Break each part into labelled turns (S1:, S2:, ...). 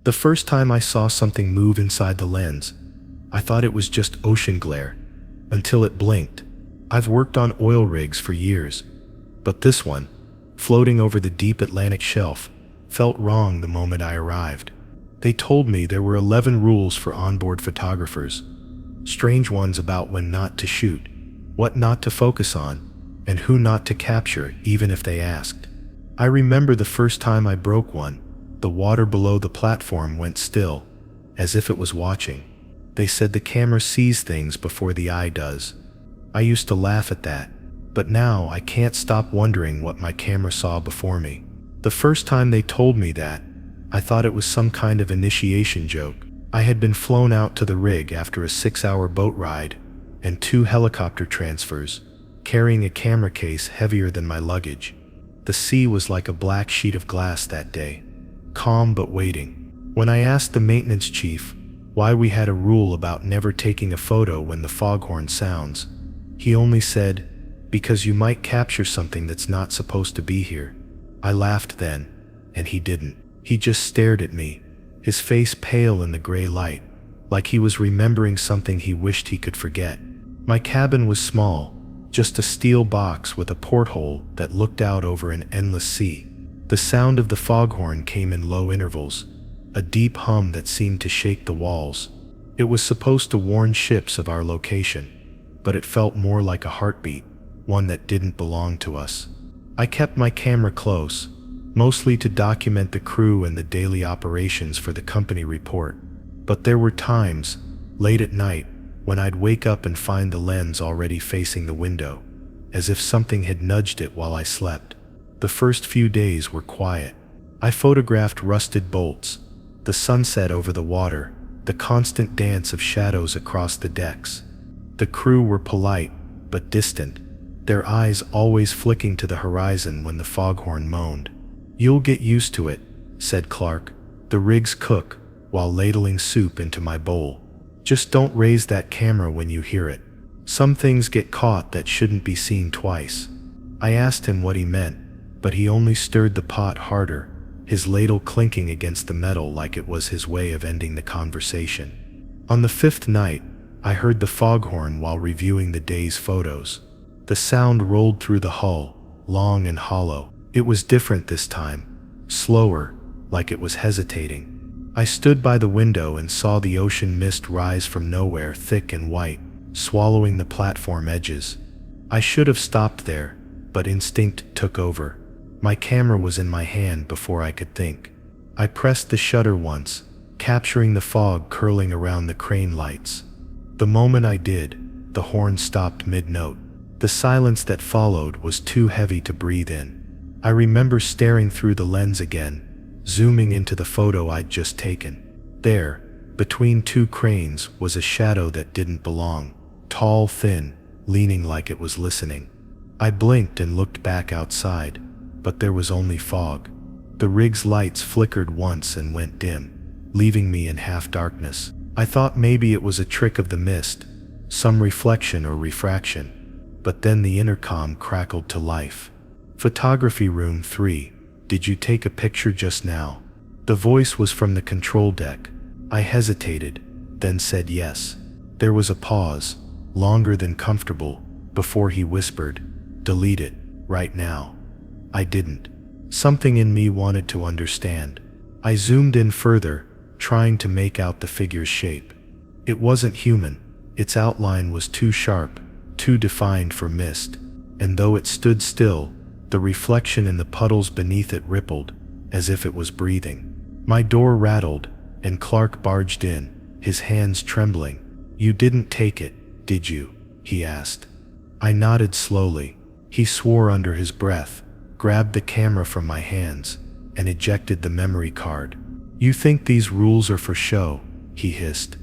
S1: The first time I saw something move inside the lens, I thought it was just ocean glare, until it blinked. I've worked on oil rigs for years, but this one, floating over the deep Atlantic shelf, felt wrong the moment I arrived. They told me there were 11 rules for onboard photographers, strange ones about when not to shoot, what not to focus on, and who not to capture even if they asked. I remember the first time I broke one, the water below the platform went still, as if it was watching. They said the camera sees things before the eye does. I used to laugh at that, but now I can't stop wondering what my camera saw before me. The first time they told me that, I thought it was some kind of initiation joke. I had been flown out to the rig after a 6-hour boat ride and 2 helicopter transfers, carrying a camera case heavier than my luggage. The sea was like a black sheet of glass that day, calm but waiting. When I asked the maintenance chief why we had a rule about never taking a photo when the foghorn sounds, he only said, "Because you might capture something that's not supposed to be here." I laughed then, and he didn't. He just stared at me, his face pale in the gray light, like he was remembering something he wished he could forget. My cabin was small, just a steel box with a porthole that looked out over an endless sea. The sound of the foghorn came in low intervals, a deep hum that seemed to shake the walls. It was supposed to warn ships of our location, but it felt more like a heartbeat, one that didn't belong to us. I kept my camera close, mostly to document the crew and the daily operations for the company report. But there were times, late at night, when I'd wake up and find the lens already facing the window, as if something had nudged it while I slept. The first few days were quiet. I photographed rusted bolts, the sunset over the water, the constant dance of shadows across the decks. The crew were polite, but distant, their eyes always flicking to the horizon when the foghorn moaned. "You'll get used to it," said Clark, the rig's cook, while ladling soup into my bowl. "Just don't raise that camera when you hear it. Some things get caught that shouldn't be seen twice." I asked him what he meant, but he only stirred the pot harder, his ladle clinking against the metal like it was his way of ending the conversation. On the 5th night, I heard the foghorn while reviewing the day's photos. The sound rolled through the hull, long and hollow. It was different this time, slower, like it was hesitating. I stood by the window and saw the ocean mist rise from nowhere, thick and white, swallowing the platform edges. I should have stopped there, but instinct took over. My camera was in my hand before I could think. I pressed the shutter once, capturing the fog curling around the crane lights. The moment I did, the horn stopped mid-note. The silence that followed was too heavy to breathe in. I remember staring through the lens again, zooming into the photo I'd just taken. There, between 2 cranes, was a shadow that didn't belong, tall, thin, leaning like it was listening. I blinked and looked back outside, but there was only fog. The rig's lights flickered once and went dim, leaving me in half-darkness. I thought maybe it was a trick of the mist, some reflection or refraction, but then the intercom crackled to life. "Photography room 3, did you take a picture just now?" The voice was from the control deck. I hesitated, then said yes. There was a pause, longer than comfortable, before he whispered, "Delete it, right now." I didn't. Something in me wanted to understand. I zoomed in further, trying to make out the figure's shape. It wasn't human. Its outline was too sharp, too defined for mist, and though it stood still, the reflection in the puddles beneath it rippled, as if it was breathing. My door rattled, and Clark barged in, his hands trembling. "You didn't take it, did you?" he asked. I nodded slowly. He swore under his breath, grabbed the camera from my hands, and ejected the memory card. "You think these rules are for show?" he hissed.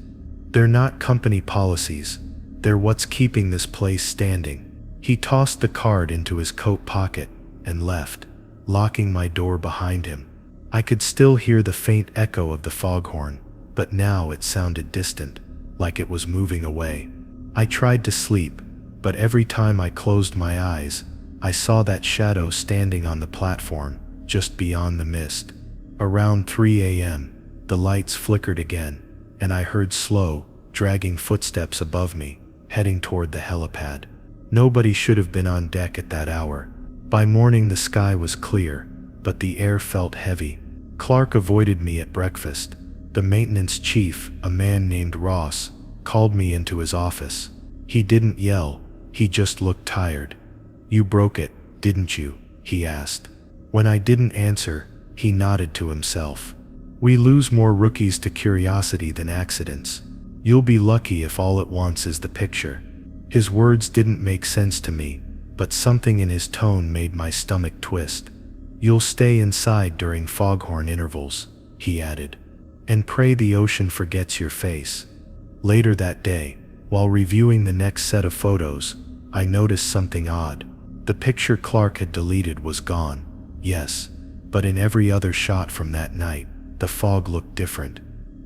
S1: "They're not company policies. They're what's keeping this place standing." He tossed the card into his coat pocket and left, locking my door behind him. I could still hear the faint echo of the foghorn, but now it sounded distant, like it was moving away. I tried to sleep, but every time I closed my eyes, I saw that shadow standing on the platform, just beyond the mist. Around 3 a.m., the lights flickered again, and I heard slow, dragging footsteps above me, heading toward the helipad. Nobody should have been on deck at that hour. By morning the sky was clear, but the air felt heavy. Clark avoided me at breakfast. The maintenance chief, a man named Ross, called me into his office. He didn't yell, he just looked tired. "You broke it, didn't you?" he asked. When I didn't answer, he nodded to himself. "We lose more rookies to curiosity than accidents. You'll be lucky if all it wants is the picture." His words didn't make sense to me, but something in his tone made my stomach twist. "You'll stay inside during foghorn intervals," he added, "and pray the ocean forgets your face." Later that day, while reviewing the next set of photos, I noticed something odd. The picture Clark had deleted was gone, yes, but in every other shot from that night, the fog looked different.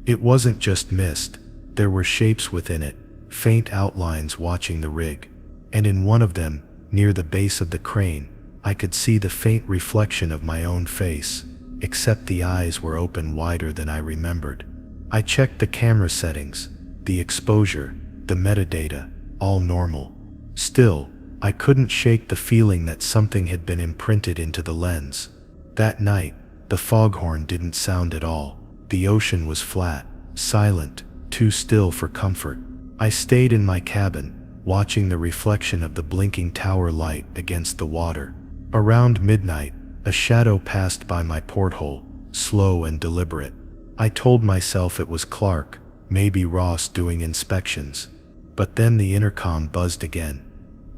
S1: It wasn't just mist, there were shapes within it, faint outlines watching the rig, and in one of them, near the base of the crane, I could see the faint reflection of my own face, except the eyes were open wider than I remembered. I checked the camera settings, the exposure, the metadata, all normal. Still, I couldn't shake the feeling that something had been imprinted into the lens. That night, the foghorn didn't sound at all. The ocean was flat, silent, too still for comfort. I stayed in my cabin, watching the reflection of the blinking tower light against the water. Around midnight, a shadow passed by my porthole, slow and deliberate. I told myself it was Clark, maybe Ross doing inspections. But then the intercom buzzed again.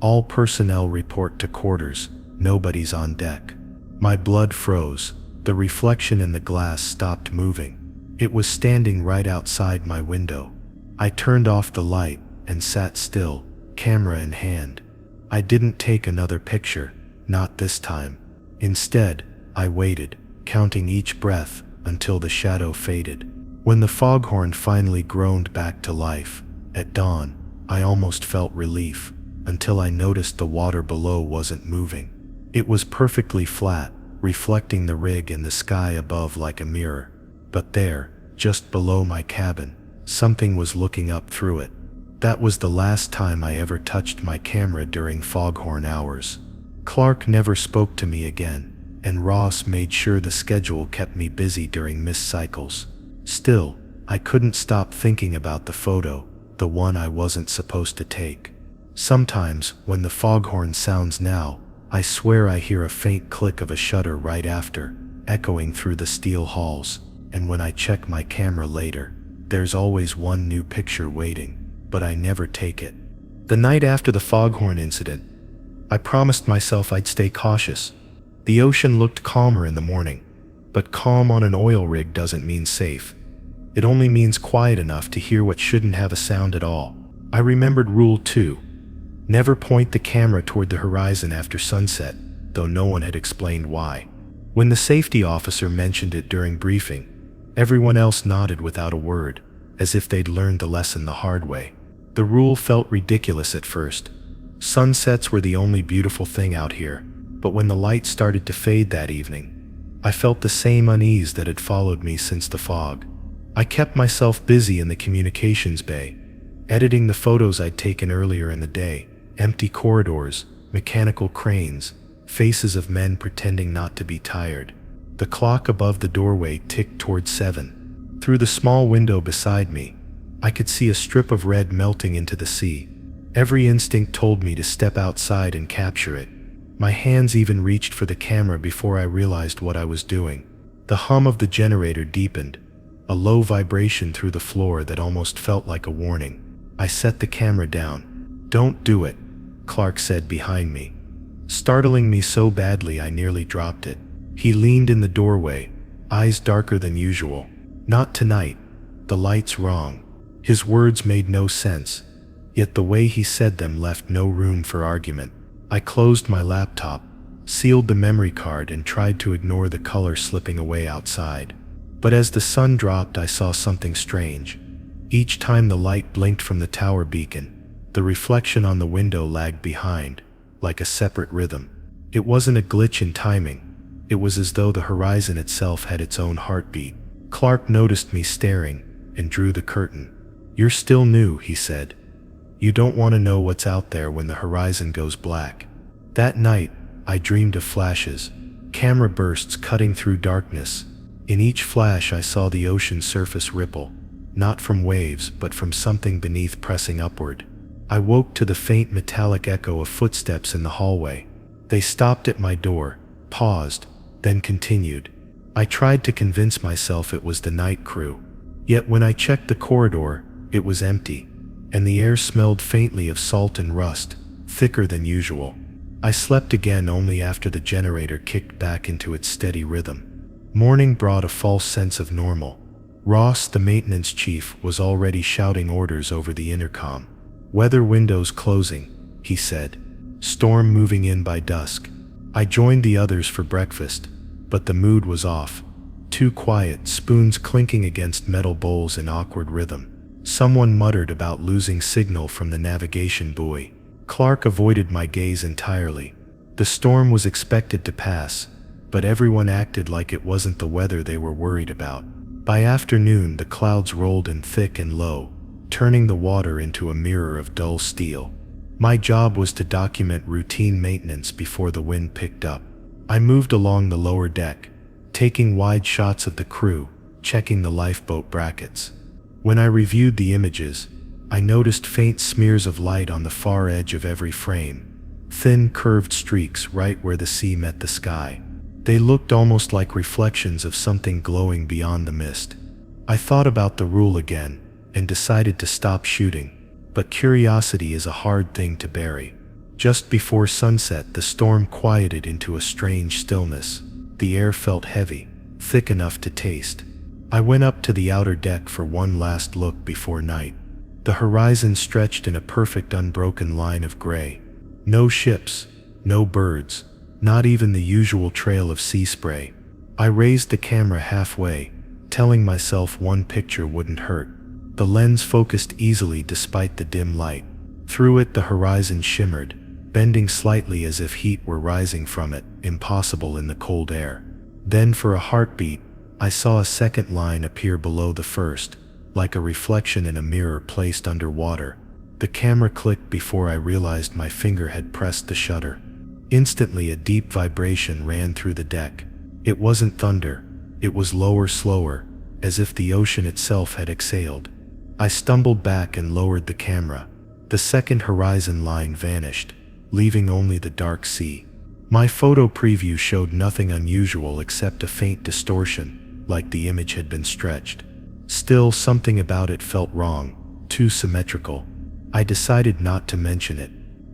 S1: "All personnel report to quarters, nobody's on deck." My blood froze. The reflection in the glass stopped moving. It was standing right outside my window. I turned off the light and sat still, camera in hand. I didn't take another picture, not this time. Instead, I waited, counting each breath until the shadow faded. When the foghorn finally groaned back to life, at dawn, I almost felt relief, until I noticed the water below wasn't moving. It was perfectly flat, reflecting the rig and the sky above like a mirror. But there, just below my cabin, something was looking up through it. That was the last time I ever touched my camera during foghorn hours. Clark never spoke to me again, and Ross made sure the schedule kept me busy during missed cycles. Still, I couldn't stop thinking about the photo, the one I wasn't supposed to take. Sometimes, when the foghorn sounds now, I swear I hear a faint click of a shutter right after, echoing through the steel halls, and when I check my camera later, there's always one new picture waiting, but I never take it. The night after the foghorn incident, I promised myself I'd stay cautious. The ocean looked calmer in the morning, but calm on an oil rig doesn't mean safe. It only means quiet enough to hear what shouldn't have a sound at all. I remembered Rule 2. Never point the camera toward the horizon after sunset, though no one had explained why. When the safety officer mentioned it during briefing, everyone else nodded without a word, as if they'd learned the lesson the hard way. The rule felt ridiculous at first. Sunsets were the only beautiful thing out here, but when the light started to fade that evening, I felt the same unease that had followed me since the fog. I kept myself busy in the communications bay, editing the photos I'd taken earlier in the day. Empty corridors, mechanical cranes, faces of men pretending not to be tired. The clock above the doorway ticked toward 7. Through the small window beside me, I could see a strip of red melting into the sea. Every instinct told me to step outside and capture it. My hands even reached for the camera before I realized what I was doing. The hum of the generator deepened, a low vibration through the floor that almost felt like a warning. I set the camera down. "Don't do it," Clark said behind me, startling me so badly I nearly dropped it. He leaned in the doorway, eyes darker than usual. "Not tonight. The light's wrong." His words made no sense, yet the way he said them left no room for argument. I closed my laptop, sealed the memory card, and tried to ignore the color slipping away outside. But as the sun dropped, I saw something strange. Each time the light blinked from the tower beacon, the reflection on the window lagged behind, like a separate rhythm. It wasn't a glitch in timing. It was as though the horizon itself had its own heartbeat. Clark noticed me staring and drew the curtain. "You're still new," he said. "You don't want to know what's out there when the horizon goes black." That night, I dreamed of flashes, camera bursts cutting through darkness. In each flash I saw the ocean surface ripple, not from waves but from something beneath pressing upward. I woke to the faint metallic echo of footsteps in the hallway. They stopped at my door, paused, then continued. I tried to convince myself it was the night crew. Yet when I checked the corridor, it was empty, and the air smelled faintly of salt and rust, thicker than usual. I slept again only after the generator kicked back into its steady rhythm. Morning brought a false sense of normal. Ross, the maintenance chief, was already shouting orders over the intercom. "Weather windows closing," he said. "Storm moving in by dusk." I joined the others for breakfast, but the mood was off. Too quiet, spoons clinking against metal bowls in awkward rhythm. Someone muttered about losing signal from the navigation buoy. Clark avoided my gaze entirely. The storm was expected to pass, but everyone acted like it wasn't the weather they were worried about. By afternoon, the clouds rolled in thick and low, turning the water into a mirror of dull steel. My job was to document routine maintenance before the wind picked up. I moved along the lower deck, taking wide shots of the crew, checking the lifeboat brackets. When I reviewed the images, I noticed faint smears of light on the far edge of every frame, thin curved streaks right where the sea met the sky. They looked almost like reflections of something glowing beyond the mist. I thought about the rule again and decided to stop shooting, but curiosity is a hard thing to bury. Just before sunset, the storm quieted into a strange stillness. The air felt heavy, thick enough to taste. I went up to the outer deck for one last look before night. The horizon stretched in a perfect unbroken line of gray. No ships, no birds, not even the usual trail of sea spray. I raised the camera halfway, telling myself one picture wouldn't hurt. The lens focused easily despite the dim light. Through it the horizon shimmered, bending slightly as if heat were rising from it, impossible in the cold air. Then for a heartbeat, I saw a second line appear below the first, like a reflection in a mirror placed underwater. The camera clicked before I realized my finger had pressed the shutter. Instantly a deep vibration ran through the deck. It wasn't thunder, it was lower, slower, as if the ocean itself had exhaled. I stumbled back and lowered the camera. The second horizon line vanished, leaving only the dark sea. My photo preview showed nothing unusual except a faint distortion, like the image had been stretched. Still, something about it felt wrong, too symmetrical. I decided not to mention it.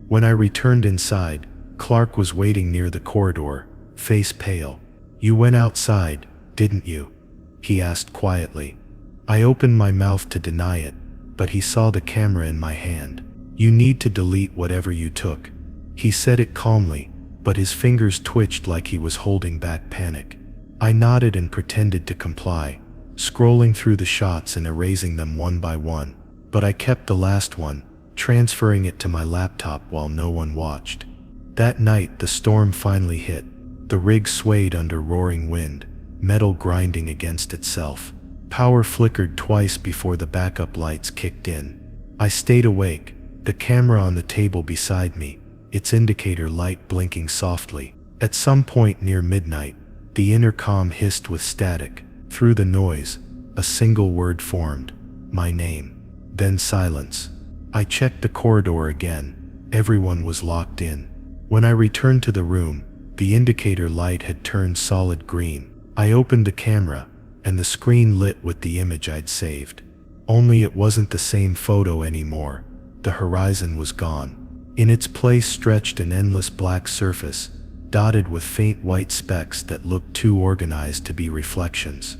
S1: When I returned inside, Clark was waiting near the corridor, face pale. "You went outside, didn't you?" he asked quietly. I opened my mouth to deny it, but he saw the camera in my hand. "You need to delete whatever you took." He said it calmly, but his fingers twitched like he was holding back panic. I nodded and pretended to comply, scrolling through the shots and erasing them one by one. But I kept the last one, transferring it to my laptop while no one watched. That night, the storm finally hit. The rig swayed under roaring wind, metal grinding against itself. Power flickered twice before the backup lights kicked in. I stayed awake, the camera on the table beside me, its indicator light blinking softly. At some point near midnight, the intercom hissed with static. Through the noise, a single word formed: my name. Then silence. I checked the corridor again. Everyone was locked in. When I returned to the room, the indicator light had turned solid green. I opened the camera, and the screen lit with the image I'd saved. Only it wasn't the same photo anymore. The horizon was gone. In its place stretched an endless black surface, dotted with faint white specks that looked too organized to be reflections.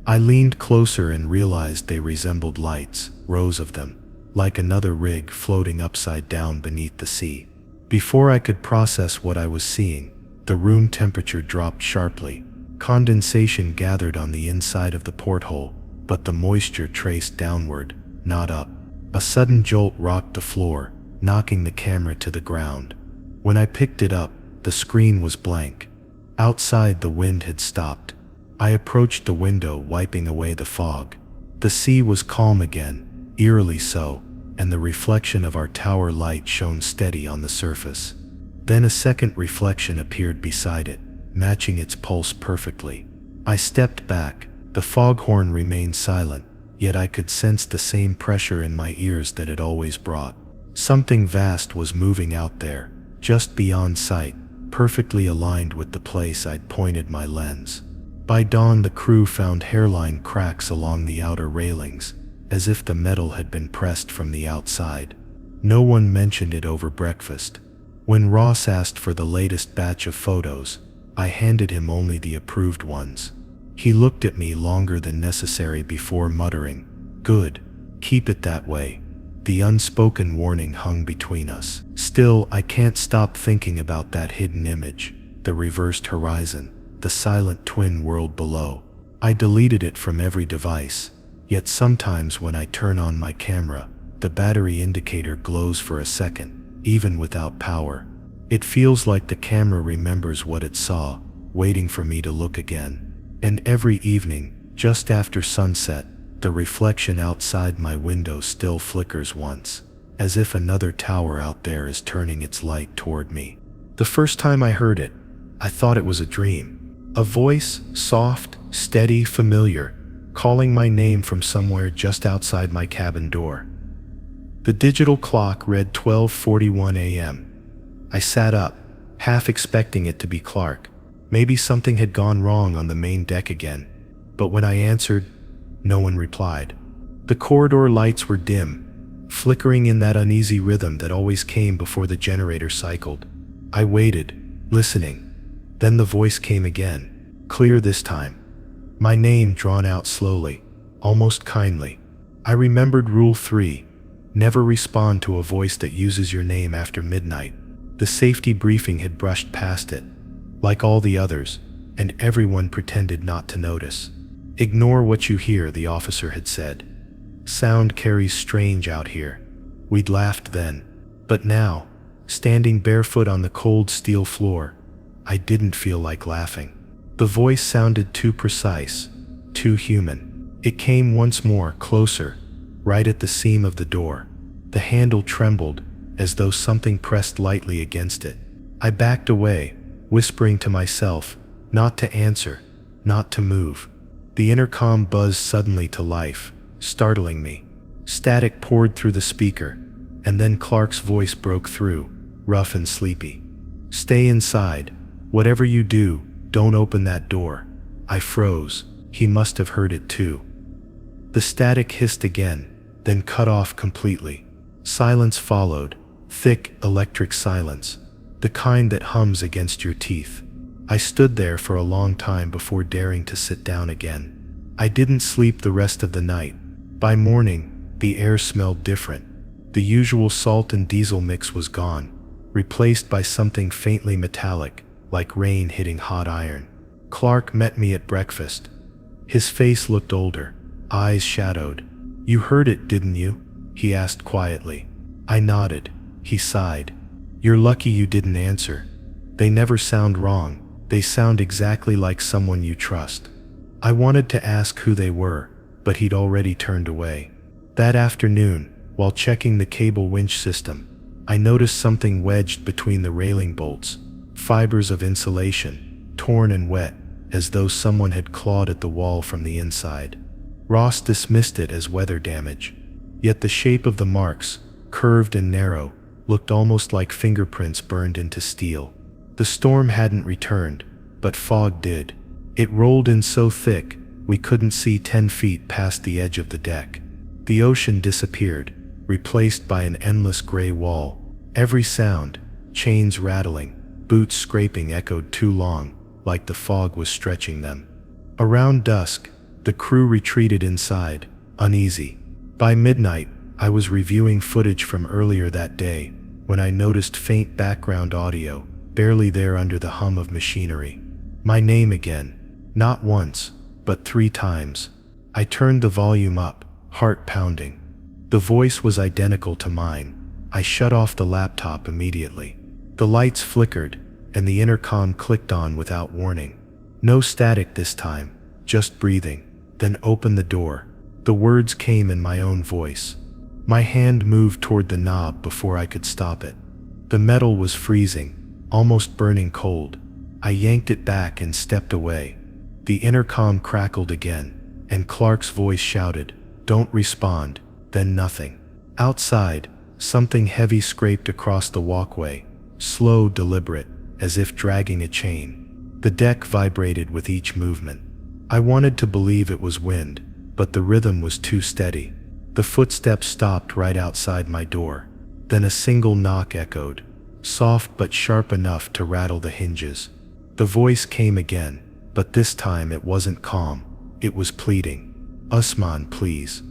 S1: I leaned closer and realized they resembled lights, rows of them, like another rig floating upside down beneath the sea. Before I could process what I was seeing, the room temperature dropped sharply. Condensation gathered on the inside of the porthole, but the moisture traced downward, not up. A sudden jolt rocked the floor, knocking the camera to the ground. When I picked it up, the screen was blank. Outside, the wind had stopped. I approached the window, wiping away the fog. The sea was calm again, eerily so, and the reflection of our tower light shone steady on the surface. Then a second reflection appeared beside it, matching its pulse perfectly. I stepped back. The foghorn remained silent, yet I could sense the same pressure in my ears that it always brought. Something vast was moving out there, just beyond sight, perfectly aligned with the place I'd pointed my lens. By dawn, the crew found hairline cracks along the outer railings, as if the metal had been pressed from the outside. No one mentioned it over breakfast. When Ross asked for the latest batch of photos, I handed him only the approved ones. He looked at me longer than necessary before muttering, "Good, keep it that way." The unspoken warning hung between us. Still, I can't stop thinking about that hidden image, the reversed horizon, the silent twin world below. I deleted it from every device, yet sometimes when I turn on my camera, the battery indicator glows for a second, even without power. It feels like the camera remembers what it saw, waiting for me to look again. And every evening, just after sunset, the reflection outside my window still flickers once, as if another tower out there is turning its light toward me. The first time I heard it, I thought it was a dream. A voice, soft, steady, familiar, calling my name from somewhere just outside my cabin door. The digital clock read 12:41 a.m. I sat up, half expecting it to be Clark. Maybe something had gone wrong on the main deck again. But when I answered, no one replied. The corridor lights were dim, flickering in that uneasy rhythm that always came before the generator cycled. I waited, listening. Then the voice came again, clear this time. My name drawn out slowly, almost kindly. I remembered Rule 3, never respond to a voice that uses your name after midnight. The safety briefing had brushed past it, like all the others, and everyone pretended not to notice. Ignore what you hear, the officer had said. Sound carries strange out here. We'd laughed then. But now, standing barefoot on the cold steel floor, I didn't feel like laughing. The voice sounded too precise, too human. It came once more, closer, right at the seam of the door. The handle trembled, as though something pressed lightly against it. I backed away, whispering to myself, not to answer, not to move. The intercom buzzed suddenly to life, startling me. Static poured through the speaker, and then Clark's voice broke through, rough and sleepy. "Stay inside. Whatever you do, don't open that door." I froze. He must have heard it too. The static hissed again, then cut off completely. Silence followed, thick electric silence, the kind that hums against your teeth. I stood there for a long time before daring to sit down again. I didn't sleep the rest of the night. By morning, the air smelled different. The usual salt and diesel mix was gone, replaced by something faintly metallic, like rain hitting hot iron. Clark met me at breakfast. His face looked older, eyes shadowed. "You heard it, didn't you?" he asked quietly. I nodded. He sighed. "You're lucky you didn't answer. They never sound wrong. They sound exactly like someone you trust." I wanted to ask who they were, but he'd already turned away. That afternoon, while checking the cable winch system, I noticed something wedged between the railing bolts, fibers of insulation, torn and wet, as though someone had clawed at the wall from the inside. Ross dismissed it as weather damage, yet the shape of the marks, curved and narrow, looked almost like fingerprints burned into steel. The storm hadn't returned, but fog did. It rolled in so thick, we couldn't see 10 feet past the edge of the deck. The ocean disappeared, replaced by an endless gray wall. Every sound, chains rattling, boots scraping, echoed too long, like the fog was stretching them. Around dusk, the crew retreated inside, uneasy. By midnight, I was reviewing footage from earlier that day, when I noticed faint background audio, barely there under the hum of machinery. My name again, not once, but 3 times. I turned the volume up, heart pounding. The voice was identical to mine. I shut off the laptop immediately. The lights flickered, and the intercom clicked on without warning. No static this time, just breathing, then open the door. The words came in my own voice. My hand moved toward the knob before I could stop it. The metal was freezing, almost burning cold. I yanked it back and stepped away. The intercom crackled again, and Clark's voice shouted, "Don't respond," then nothing. Outside, something heavy scraped across the walkway, slow, deliberate, as if dragging a chain. The deck vibrated with each movement. I wanted to believe it was wind, but the rhythm was too steady. The footsteps stopped right outside my door. Then a single knock echoed, soft but sharp enough to rattle the hinges. The voice came again, but this time it wasn't calm. It was pleading. "Usman, please.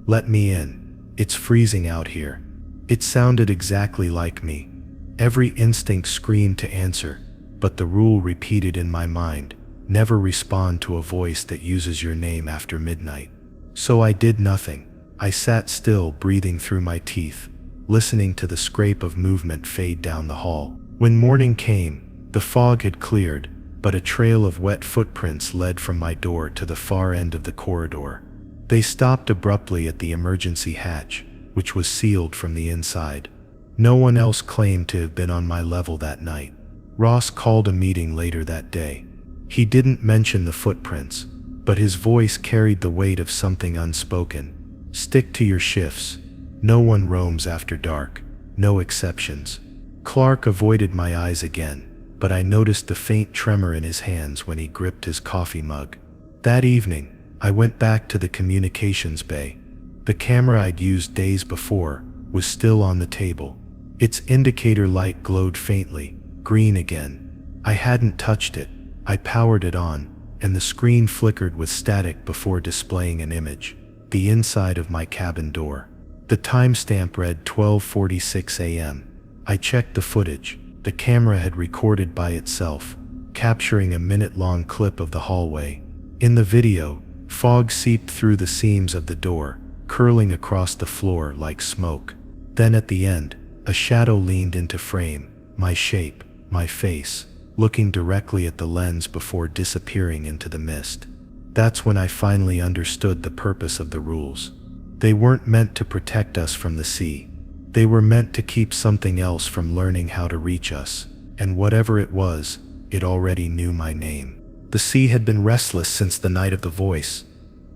S1: Let me in. It's freezing out here." It sounded exactly like me. Every instinct screamed to answer, but the rule repeated in my mind: never respond to a voice that uses your name after midnight. So I did nothing. I sat still, breathing through my teeth, listening to the scrape of movement fade down the hall. When morning came, the fog had cleared, but a trail of wet footprints led from my door to the far end of the corridor. They stopped abruptly at the emergency hatch, which was sealed from the inside. No one else claimed to have been on my level that night. Ross called a meeting later that day. He didn't mention the footprints, but his voice carried the weight of something unspoken. "Stick to your shifts. No one roams after dark. No exceptions." Clark avoided my eyes again, but I noticed the faint tremor in his hands when he gripped his coffee mug. That evening, I went back to the communications bay. The camera I'd used days before was still on the table. Its indicator light glowed faintly, green again. I hadn't touched it. I powered it on, and the screen flickered with static before displaying an image. The inside of my cabin door. The timestamp read 12:46 a.m. I checked the footage. The camera had recorded by itself, capturing a minute-long clip of the hallway. In the video, fog seeped through the seams of the door, curling across the floor like smoke. Then at the end, a shadow leaned into frame, my shape, my face, looking directly at the lens before disappearing into the mist. That's when I finally understood the purpose of the rules. They weren't meant to protect us from the sea. They were meant to keep something else from learning how to reach us, and whatever it was, it already knew my name. The sea had been restless since the night of the voice,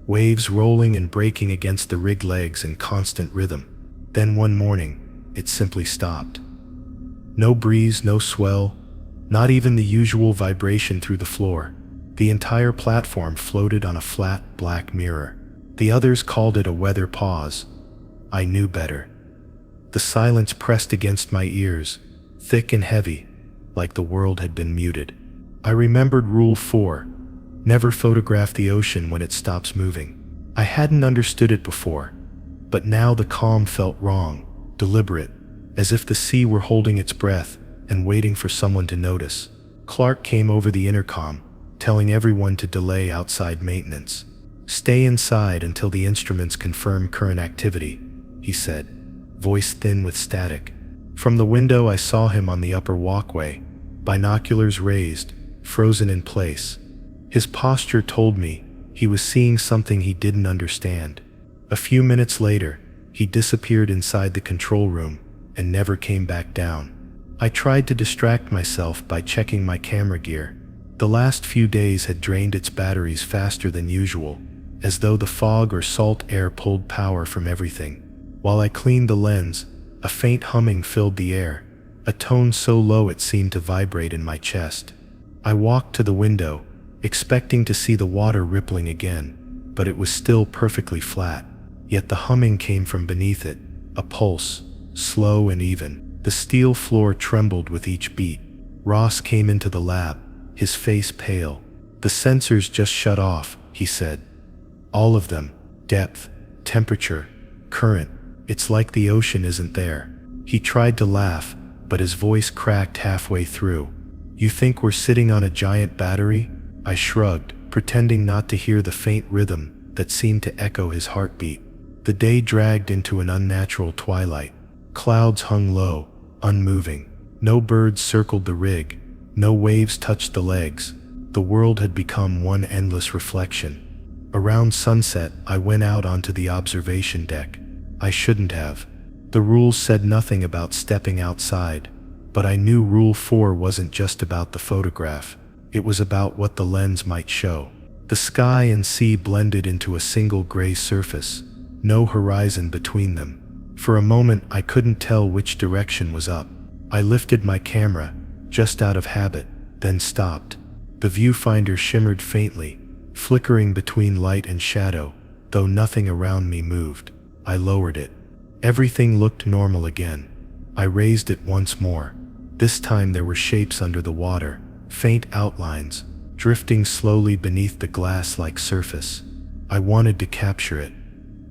S1: waves rolling and breaking against the rigged legs in constant rhythm. Then one morning, it simply stopped. No breeze, no swell, not even the usual vibration through the floor. The entire platform floated on a flat, black mirror. The others called it a weather pause. I knew better. The silence pressed against my ears, thick and heavy, like the world had been muted. I remembered Rule 4, never photograph the ocean when it stops moving. I hadn't understood it before, but now the calm felt wrong, deliberate, as if the sea were holding its breath and waiting for someone to notice. Clark came over the intercom, telling everyone to delay outside maintenance. "Stay inside until the instruments confirm current activity," he said, voice thin with static. From the window I saw him on the upper walkway, binoculars raised, frozen in place. His posture told me he was seeing something he didn't understand. A few minutes later, he disappeared inside the control room and never came back down. I tried to distract myself by checking my camera gear. The last few days had drained its batteries faster than usual, as though the fog or salt air pulled power from everything. While I cleaned the lens, a faint humming filled the air, a tone so low it seemed to vibrate in my chest. I walked to the window, expecting to see the water rippling again, but it was still perfectly flat. Yet the humming came from beneath it, a pulse, slow and even. The steel floor trembled with each beat. Ross came into the lab, his face pale. "The sensors just shut off," he said. "All of them. Depth, temperature, current. It's like the ocean isn't there." He tried to laugh, but his voice cracked halfway through. "You think we're sitting on a giant battery?" I shrugged, pretending not to hear the faint rhythm that seemed to echo his heartbeat. The day dragged into an unnatural twilight. Clouds hung low, unmoving. No birds circled the rig. No waves touched the legs. The world had become one endless reflection. Around sunset, I went out onto the observation deck. I shouldn't have. The rules said nothing about stepping outside, but I knew Rule 4 wasn't just about the photograph. It was about what the lens might show. The sky and sea blended into a single gray surface, no horizon between them. For a moment, I couldn't tell which direction was up. I lifted my camera, just out of habit, then stopped. The viewfinder shimmered faintly, flickering between light and shadow, though nothing around me moved. I lowered it. Everything looked normal again. I raised it once more. This time there were shapes under the water, faint outlines, drifting slowly beneath the glass-like surface. I wanted to capture it.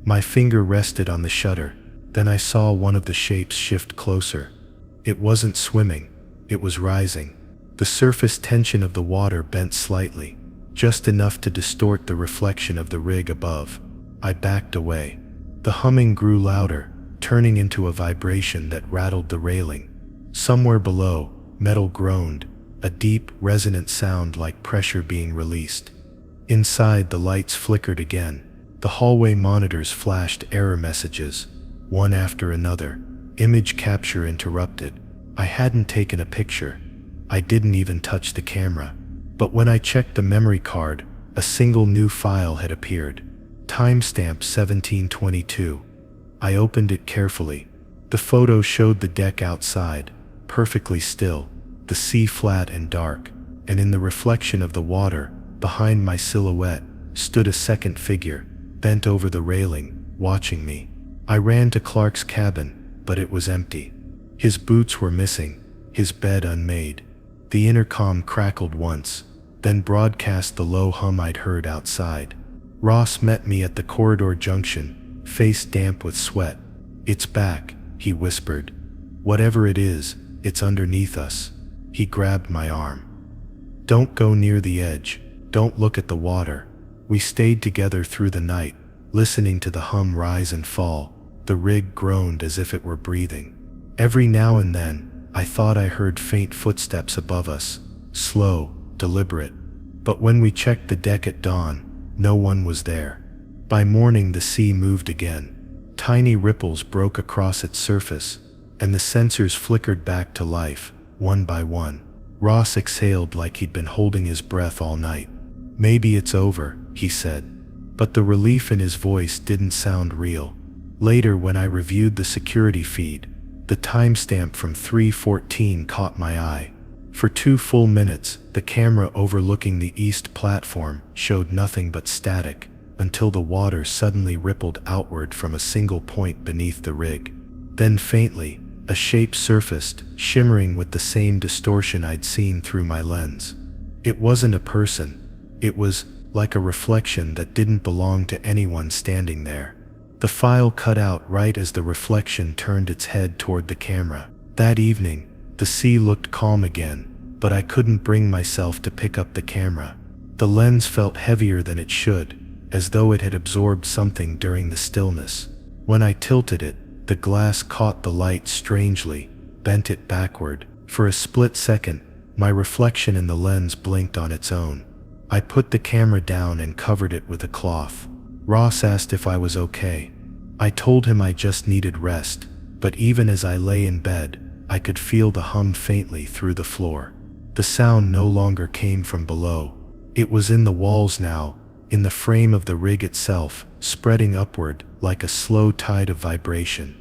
S1: My finger rested on the shutter. Then I saw one of the shapes shift closer. It wasn't swimming, it was rising. The surface tension of the water bent slightly, just enough to distort the reflection of the rig above. I backed away. The humming grew louder, turning into a vibration that rattled the railing. Somewhere below, metal groaned, a deep, resonant sound like pressure being released. Inside, the lights flickered again. The hallway monitors flashed error messages, one after another. Image capture interrupted. I hadn't taken a picture. I didn't even touch the camera. But when I checked the memory card, a single new file had appeared. Timestamp 1722. I opened it carefully. The photo showed the deck outside, perfectly still, the sea flat and dark, and in the reflection of the water, behind my silhouette, stood a second figure, bent over the railing, watching me. I ran to Clark's cabin, but it was empty. His boots were missing, his bed unmade. The intercom crackled once, then broadcast the low hum I'd heard outside. Ross met me at the corridor junction, face damp with sweat. "It's back," he whispered. "Whatever it is, it's underneath us." He grabbed my arm. "Don't go near the edge. Don't look at the water." We stayed together through the night, listening to the hum rise and fall. The rig groaned as if it were breathing. Every now and then, I thought I heard faint footsteps above us, slow, deliberate. But when we checked the deck at dawn, no one was there. By morning, the sea moved again. Tiny ripples broke across its surface, and the sensors flickered back to life, one by one. Ross exhaled like he'd been holding his breath all night. "Maybe it's over," he said. But the relief in his voice didn't sound real. Later, when I reviewed the security feed, the timestamp from 3:14 caught my eye. For 2 full minutes, the camera overlooking the east platform showed nothing but static, until the water suddenly rippled outward from a single point beneath the rig. Then faintly, a shape surfaced, shimmering with the same distortion I'd seen through my lens. It wasn't a person. It was like a reflection that didn't belong to anyone standing there. The file cut out right as the reflection turned its head toward the camera. That evening, the sea looked calm again, but I couldn't bring myself to pick up the camera. The lens felt heavier than it should, as though it had absorbed something during the stillness. When I tilted it, the glass caught the light strangely, bent it backward. For a split second, my reflection in the lens blinked on its own. I put the camera down and covered it with a cloth. Ross asked if I was okay. I told him I just needed rest, but even as I lay in bed, I could feel the hum faintly through the floor. The sound no longer came from below. It was in the walls now, in the frame of the rig itself, spreading upward like a slow tide of vibration.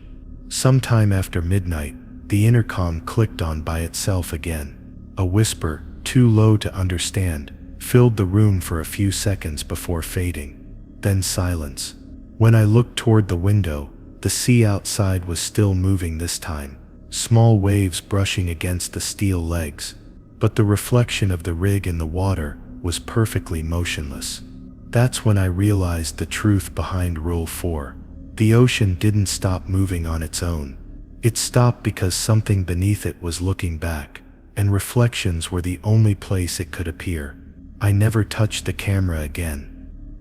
S1: Sometime after midnight, the intercom clicked on by itself again. A whisper, too low to understand, filled the room for a few seconds before fading. Then silence. When I looked toward the window, the sea outside was still moving this time, small waves brushing against the steel legs. But the reflection of the rig in the water was perfectly motionless. That's when I realized the truth behind Rule 4. The ocean didn't stop moving on its own. It stopped because something beneath it was looking back, and reflections were the only place it could appear. I never touched the camera again.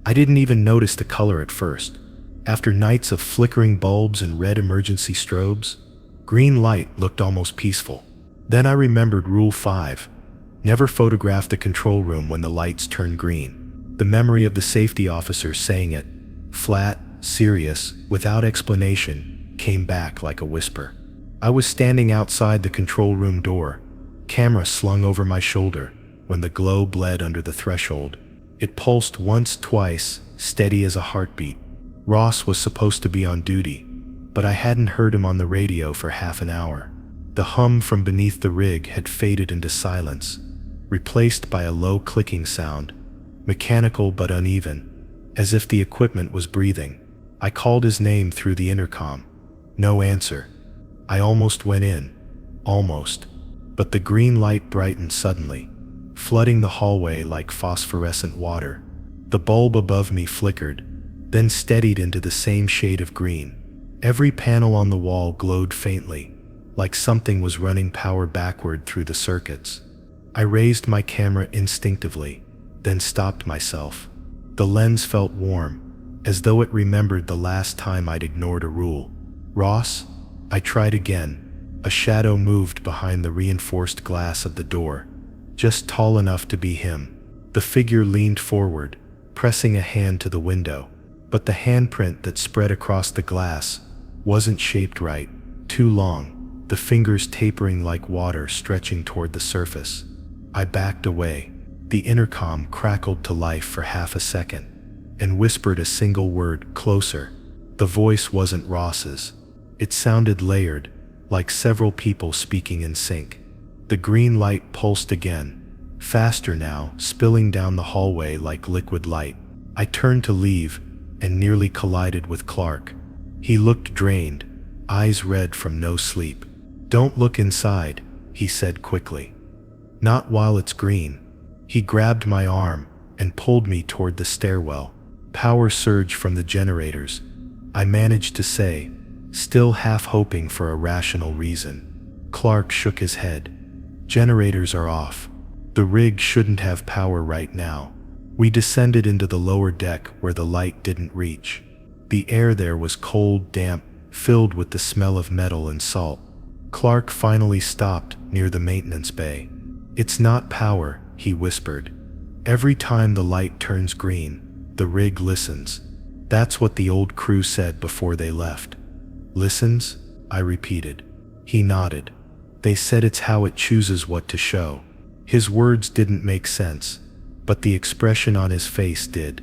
S1: I didn't even notice the color at first. After nights of flickering bulbs and red emergency strobes, green light looked almost peaceful. Then I remembered Rule 5. Never photograph the control room when the lights turn green. The memory of the safety officer saying it, flat, serious, without explanation, came back like a whisper. I was standing outside the control room door, camera slung over my shoulder, when the glow bled under the threshold. It pulsed once, twice, steady as a heartbeat. Ross was supposed to be on duty, but I hadn't heard him on the radio for half an hour. The hum from beneath the rig had faded into silence, replaced by a low clicking sound, mechanical but uneven, as if the equipment was breathing. I called his name through the intercom. No answer. I almost went in. Almost. But the green light brightened suddenly, flooding the hallway like phosphorescent water. The bulb above me flickered, then steadied into the same shade of green. Every panel on the wall glowed faintly, like something was running power backward through the circuits. I raised my camera instinctively, then stopped myself. The lens felt warm, as though it remembered the last time I'd ignored a rule. Ross? I tried again. A shadow moved behind the reinforced glass of the door, just tall enough to be him. The figure leaned forward, pressing a hand to the window, but the handprint that spread across the glass wasn't shaped right, too long, the fingers tapering like water stretching toward the surface. I backed away. The intercom crackled to life for half a second, and whispered a single word, closer. The voice wasn't Ross's. It sounded layered, like several people speaking in sync. The green light pulsed again, faster now, spilling down the hallway like liquid light. I turned to leave, and nearly collided with Clark. He looked drained, eyes red from no sleep. "Don't look inside," he said quickly. "Not while it's green." He grabbed my arm and pulled me toward the stairwell. Power surged from the generators. I managed to say, still half hoping for a rational reason. Clark shook his head. "Generators are off. The rig shouldn't have power right now." We descended into the lower deck where the light didn't reach. The air there was cold, damp, filled with the smell of metal and salt. Clark finally stopped near the maintenance bay. "It's not power," he whispered. "Every time the light turns green, the rig listens. That's what the old crew said before they left." "Listens?" I repeated. He nodded. "They said it's how it chooses what to show." His words didn't make sense, but the expression on his face did.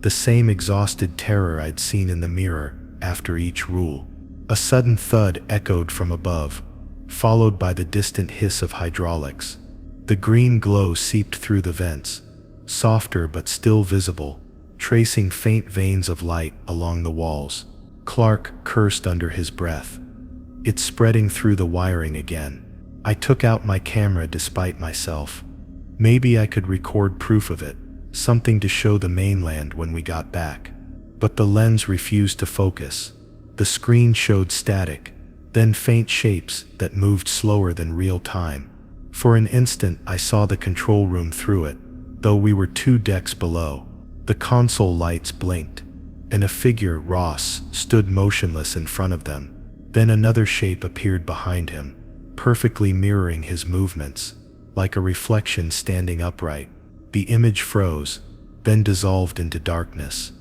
S1: The same exhausted terror I'd seen in the mirror after each rule. A sudden thud echoed from above, followed by the distant hiss of hydraulics. The green glow seeped through the vents, softer but still visible, tracing faint veins of light along the walls. Clark cursed under his breath. "It's spreading through the wiring again." I took out my camera despite myself. Maybe I could record proof of it, something to show the mainland when we got back. But the lens refused to focus. The screen showed static, then faint shapes that moved slower than real time. For an instant I saw the control room through it, though we were 2 decks below. The console lights blinked, and a figure, Ross, stood motionless in front of them. Then another shape appeared behind him, perfectly mirroring his movements, like a reflection standing upright. The image froze, then dissolved into darkness.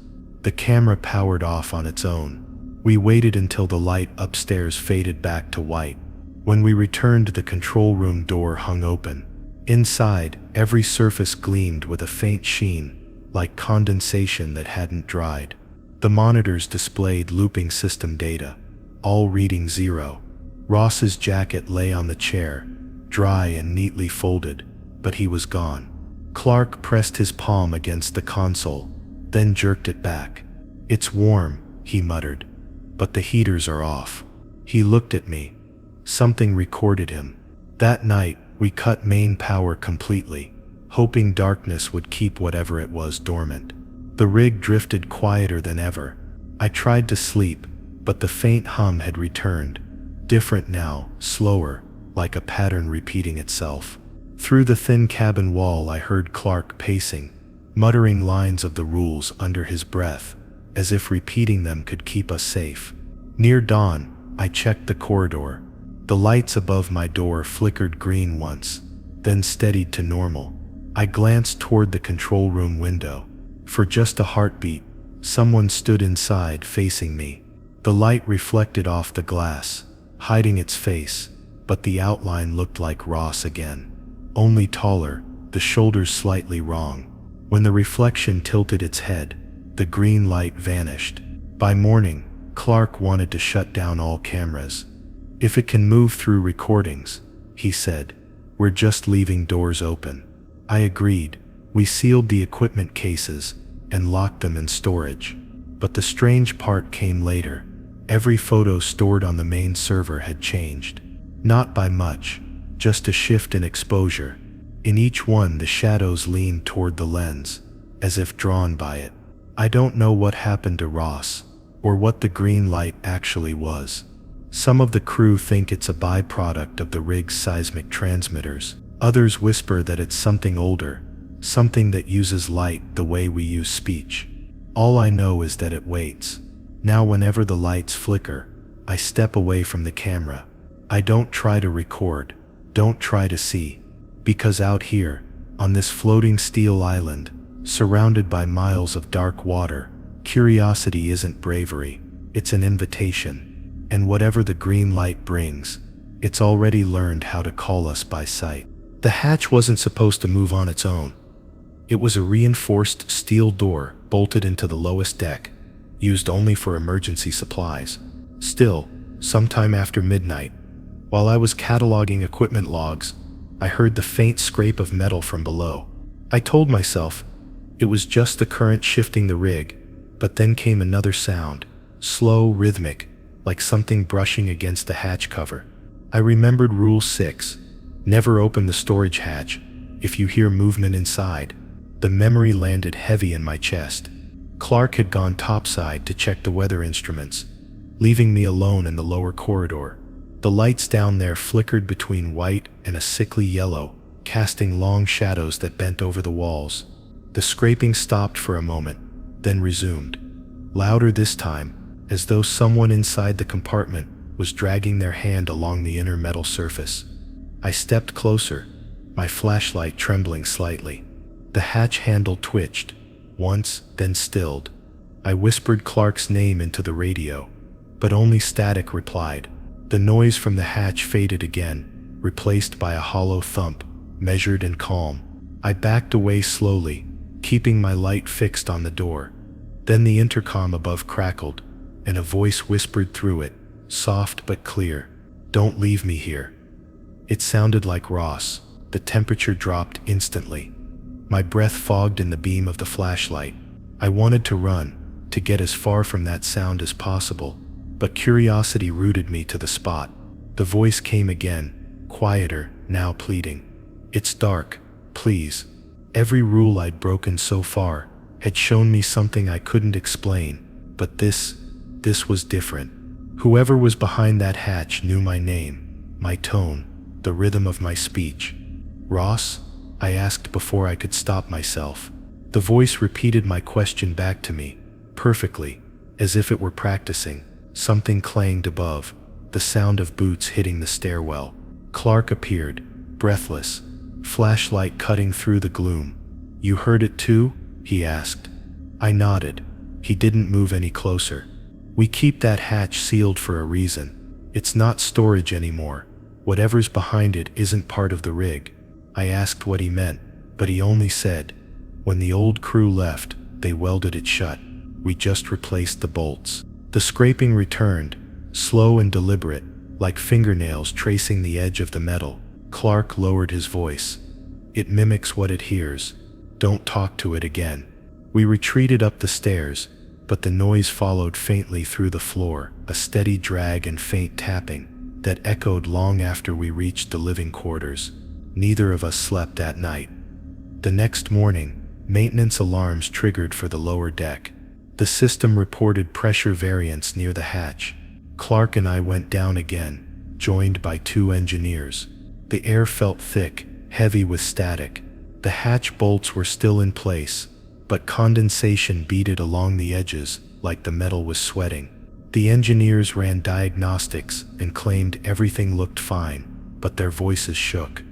S1: The camera powered off on its own. We waited until the light upstairs faded back to white. When we returned, the control room door hung open. Inside, every surface gleamed with a faint sheen, like condensation that hadn't dried. The monitors displayed looping system data, all reading 0. Ross's jacket lay on the chair, dry and neatly folded, but he was gone. Clark pressed his palm against the console, then jerked it back. "It's warm," he muttered, "but the heaters are off." He looked at me. Something recorded him. That night, we cut main power completely, hoping darkness would keep whatever it was dormant. The rig drifted quieter than ever. I tried to sleep, but the faint hum had returned, different now, slower, like a pattern repeating itself. Through the thin cabin wall I heard Clark pacing, muttering lines of the rules under his breath, as if repeating them could keep us safe. Near dawn, I checked the corridor. The lights above my door flickered green once, then steadied to normal. I glanced toward the control room window. For just a heartbeat, someone stood inside facing me. The light reflected off the glass, hiding its face, but the outline looked like Ross again. Only taller, the shoulders slightly wrong. When the reflection tilted its head, the green light vanished. By morning, Clark wanted to shut down all cameras. "If it can move through recordings," he said, "we're just leaving doors open." I agreed. We sealed the equipment cases and locked them in storage. But the strange part came later. Every photo stored on the main server had changed. Not by much, just a shift in exposure. In each one, the shadows leaned toward the lens, as if drawn by it. I don't know what happened to Ross, or what the green light actually was. Some of the crew think it's a byproduct of the rig's seismic transmitters. Others whisper that it's something older, something that uses light the way we use speech. All I know is that it waits. Now whenever the lights flicker, I step away from the camera. I don't try to record, don't try to see. Because out here, on this floating steel island, surrounded by miles of dark water, curiosity isn't bravery, it's an invitation. And whatever the green light brings, it's already learned how to call us by sight. The hatch wasn't supposed to move on its own. It was a reinforced steel door bolted into the lowest deck, used only for emergency supplies. Still, sometime after midnight, while I was cataloging equipment logs, I heard the faint scrape of metal from below. I told myself it was just the current shifting the rig, but then came another sound, slow, rhythmic, like something brushing against the hatch cover. I remembered Rule 6, never open the storage hatch if you hear movement inside. The memory landed heavy in my chest. Clark had gone topside to check the weather instruments, leaving me alone in the lower corridor. The lights down there flickered between white and a sickly yellow, casting long shadows that bent over the walls. The scraping stopped for a moment, then resumed, louder this time, as though someone inside the compartment was dragging their hand along the inner metal surface. I stepped closer, my flashlight trembling slightly. The hatch handle twitched, once, then stilled. I whispered Clark's name into the radio, but only static replied. The noise from the hatch faded again, replaced by a hollow thump, measured and calm. I backed away slowly, keeping my light fixed on the door. Then the intercom above crackled, and a voice whispered through it, soft but clear, "Don't leave me here." It sounded like Ross. The temperature dropped instantly. My breath fogged in the beam of the flashlight. I wanted to run, to get as far from that sound as possible, but curiosity rooted me to the spot. The voice came again, quieter, now pleading. "It's dark, please." Every rule I'd broken so far had shown me something I couldn't explain, but this was different. Whoever was behind that hatch knew my name, my tone, the rhythm of my speech. "Ross?" I asked before I could stop myself. The voice repeated my question back to me, perfectly, as if it were practicing. Something clanged above, the sound of boots hitting the stairwell. Clark appeared, breathless, flashlight cutting through the gloom. "You heard it too?" he asked. I nodded. He didn't move any closer. "We keep that hatch sealed for a reason. It's not storage anymore. Whatever's behind it isn't part of the rig." I asked what he meant, but he only said, "When the old crew left, they welded it shut. We just replaced the bolts." The scraping returned, slow and deliberate, like fingernails tracing the edge of the metal. Clark lowered his voice. "It mimics what it hears. Don't talk to it again." We retreated up the stairs, but the noise followed faintly through the floor, a steady drag and faint tapping that echoed long after we reached the living quarters. Neither of us slept that night. The next morning, maintenance alarms triggered for the lower deck. The system reported pressure variance near the hatch. Clark and I went down again, joined by 2 engineers. The air felt thick, heavy with static. The hatch bolts were still in place, but condensation beaded along the edges like the metal was sweating. The engineers ran diagnostics and claimed everything looked fine, but their voices shook.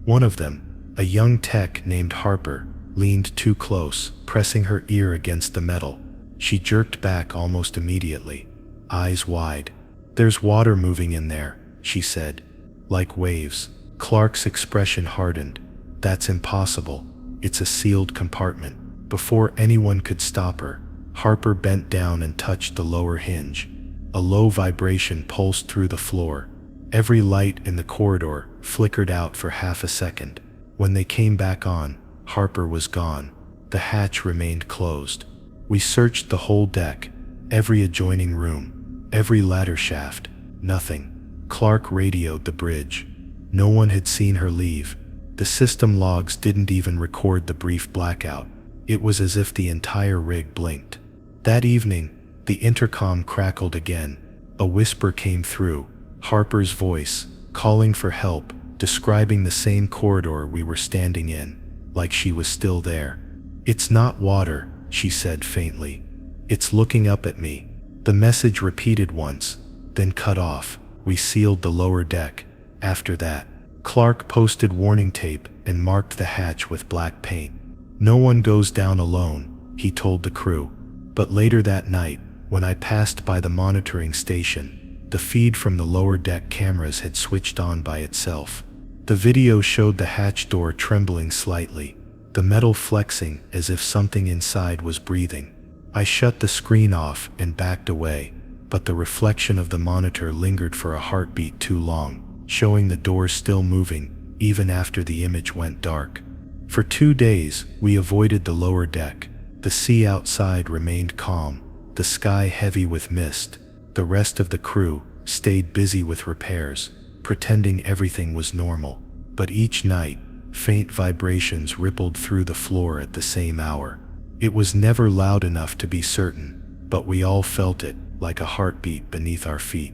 S1: One of them, A young tech named Harper leaned too close, pressing her ear against the metal. She jerked back almost immediately, eyes wide. "There's water moving in there," she said. "Like waves." Clark's expression hardened. "That's impossible. It's a sealed compartment." Before anyone could stop her, Harper bent down and touched the lower hinge. A low vibration pulsed through the floor. Every light in the corridor flickered out for half a second. When they came back on, Harper was gone. The hatch remained closed. We searched the whole deck, every adjoining room, every ladder shaft. Nothing. Clark radioed the bridge. No one had seen her leave. The system logs didn't even record the brief blackout. It was as if the entire rig blinked. That evening, the intercom crackled again. A whisper came through, Harper's voice, calling for help, describing the same corridor we were standing in, like she was still there. "It's not water," she said faintly. "It's looking up at me." The message repeated once, then cut off. We sealed the lower deck. After that, Clark posted warning tape and marked the hatch with black paint. "No one goes down alone," he told the crew. But later that night, when I passed by the monitoring station, the feed from the lower deck cameras had switched on by itself. The video showed the hatch door trembling slightly, the metal flexing as if something inside was breathing. I shut the screen off and backed away, but the reflection of the monitor lingered for a heartbeat too long, showing the door still moving, even after the image went dark. For 2 days, we avoided the lower deck. The sea outside remained calm, the sky heavy with mist. The rest of the crew stayed busy with repairs, pretending everything was normal. But each night, faint vibrations rippled through the floor at the same hour. It was never loud enough to be certain, but we all felt it, like a heartbeat beneath our feet.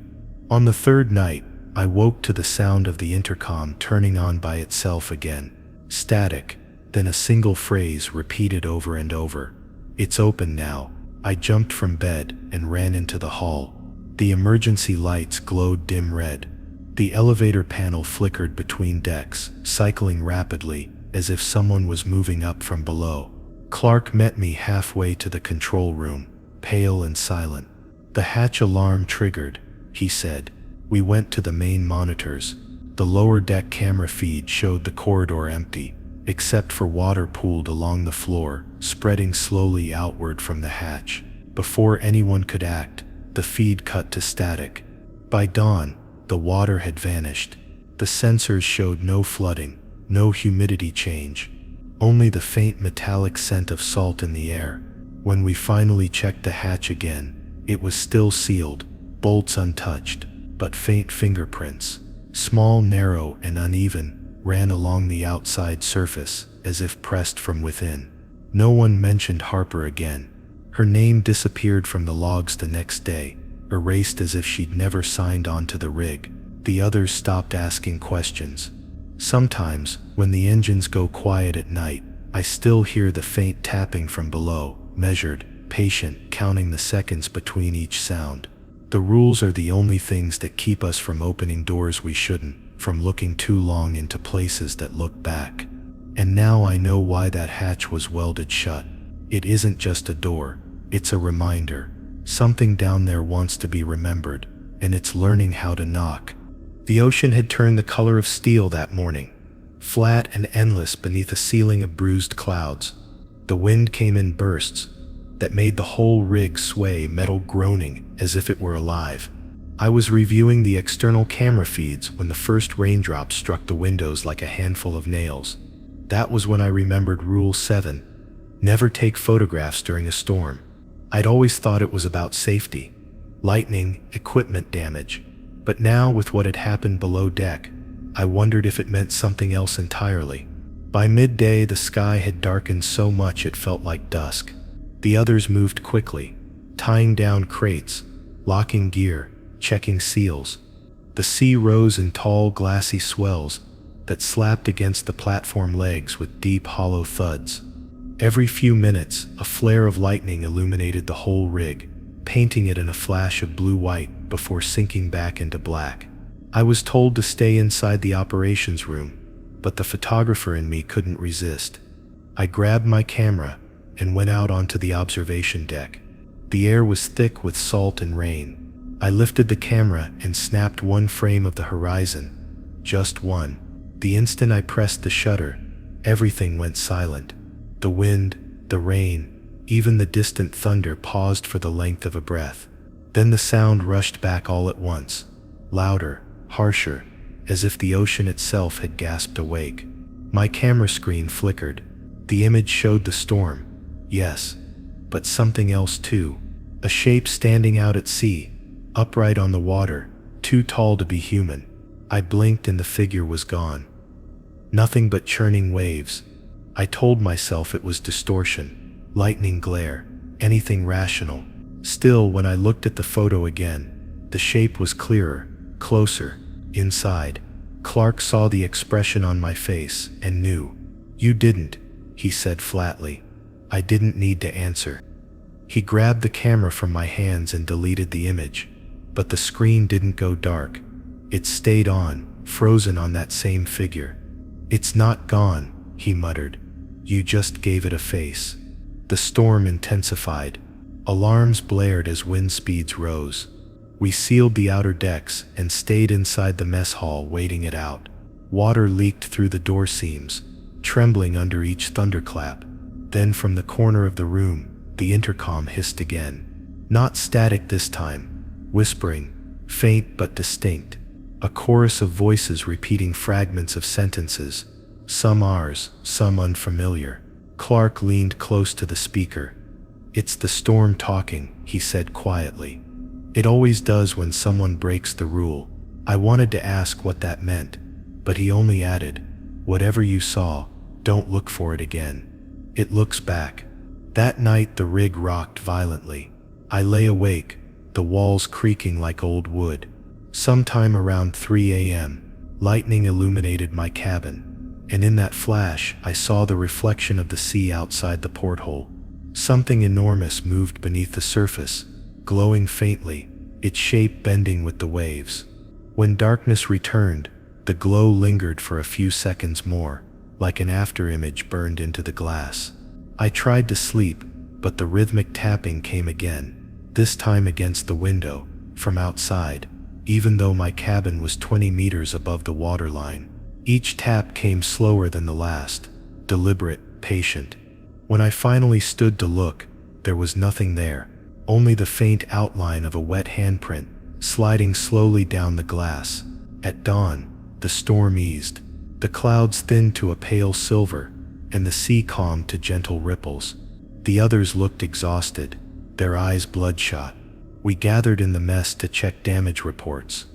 S1: On the third night, I woke to the sound of the intercom turning on by itself again. Static, then a single phrase repeated over and over. "It's open now." I jumped from bed and ran into the hall. The emergency lights glowed dim red. The elevator panel flickered between decks, cycling rapidly, as if someone was moving up from below. Clark met me halfway to the control room, pale and silent. "The hatch alarm triggered," he said. We went to the main monitors. The lower deck camera feed showed the corridor empty, except for water pooled along the floor, spreading slowly outward from the hatch. Before anyone could act, the feed cut to static. By dawn, the water had vanished. The sensors showed no flooding, no humidity change, only the faint metallic scent of salt in the air. When we finally checked the hatch again, it was still sealed, bolts untouched, but faint fingerprints, small, narrow, and uneven, ran along the outside surface, as if pressed from within. No one mentioned Harper again. Her name disappeared from the logs the next day, erased as if she'd never signed on to the rig. The others stopped asking questions. Sometimes, when the engines go quiet at night, I still hear the faint tapping from below, measured, patient, counting the seconds between each sound. The rules are the only things that keep us from opening doors we shouldn't, from looking too long into places that look back. And now I know why that hatch was welded shut. It isn't just a door, it's a reminder. Something down there wants to be remembered, and it's learning how to knock. The ocean had turned the color of steel that morning, flat and endless beneath a ceiling of bruised clouds. The wind came in bursts that made the whole rig sway, metal groaning as if it were alive. I was reviewing the external camera feeds when the first raindrops struck the windows like a handful of nails. That was when I remembered Rule 7. Never take photographs during a storm. I'd always thought it was about safety, lightning, equipment damage. But now, with what had happened below deck, I wondered if it meant something else entirely. By midday, the sky had darkened so much it felt like dusk. The others moved quickly, tying down crates, locking gear, checking seals. The sea rose in tall, glassy swells that slapped against the platform legs with deep, hollow thuds. Every few minutes, a flare of lightning illuminated the whole rig, painting it in a flash of blue-white before sinking back into black. I was told to stay inside the operations room, but the photographer in me couldn't resist. I grabbed my camera and went out onto the observation deck. The air was thick with salt and rain. I lifted the camera and snapped one frame of the horizon. Just one. The instant I pressed the shutter, everything went silent. The wind, the rain, even the distant thunder paused for the length of a breath. Then the sound rushed back all at once, louder, harsher, as if the ocean itself had gasped awake. My camera screen flickered. The image showed the storm, yes, but something else too. A shape standing out at sea, upright on the water, too tall to be human. I blinked and the figure was gone. Nothing but churning waves. I told myself it was distortion, lightning glare, anything rational. Still, when I looked at the photo again, the shape was clearer, closer, inside. Clark saw the expression on my face and knew. "You didn't," he said flatly. I didn't need to answer. He grabbed the camera from my hands and deleted the image. But the screen didn't go dark. It stayed on, frozen on that same figure. "It's not gone," he muttered. "You just gave it a face." The storm intensified. Alarms blared as wind speeds rose. We sealed the outer decks and stayed inside the mess hall waiting it out. Water leaked through the door seams, trembling under each thunderclap. Then from the corner of the room, the intercom hissed again. Not static this time, whispering, faint but distinct. A chorus of voices repeating fragments of sentences, some ours, some unfamiliar. Clark leaned close to the speaker. "It's the storm talking," he said quietly. "It always does when someone breaks the rule." I wanted to ask what that meant, but he only added, "Whatever you saw, don't look for it again. It looks back." That night the rig rocked violently. I lay awake, the walls creaking like old wood. Sometime around 3 a.m., lightning illuminated my cabin, and in that flash I saw the reflection of the sea outside the porthole. Something enormous moved beneath the surface, glowing faintly, its shape bending with the waves. When darkness returned, the glow lingered for a few seconds more, like an afterimage burned into the glass. I tried to sleep, but the rhythmic tapping came again, this time against the window, from outside, even though my cabin was 20 meters above the waterline. Each tap came slower than the last, deliberate, patient. When I finally stood to look, there was nothing there, only the faint outline of a wet handprint, sliding slowly down the glass. At dawn, the storm eased. The clouds thinned to a pale silver, and the sea calmed to gentle ripples. The others looked exhausted, their eyes bloodshot. We gathered in the mess to check damage reports.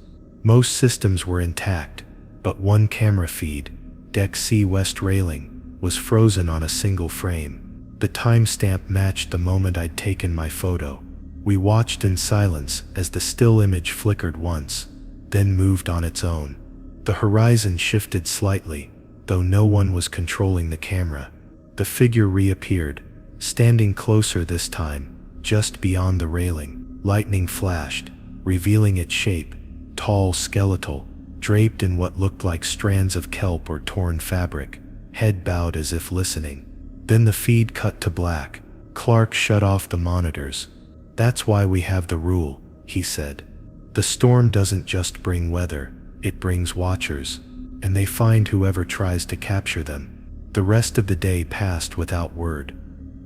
S1: Most systems were intact, but one camera feed, Deck C West railing, was frozen on a single frame. The timestamp matched the moment I'd taken my photo. We watched in silence as the still image flickered once, then moved on its own. The horizon shifted slightly, though no one was controlling the camera. The figure reappeared, standing closer this time, just beyond the railing. Lightning flashed, revealing its shape, tall, skeletal, draped in what looked like strands of kelp or torn fabric, head bowed as if listening. Then the feed cut to black. Clark shut off the monitors. "That's why we have the rule," he said. "The storm doesn't just bring weather, it brings watchers, and they find whoever tries to capture them." The rest of the day passed without word.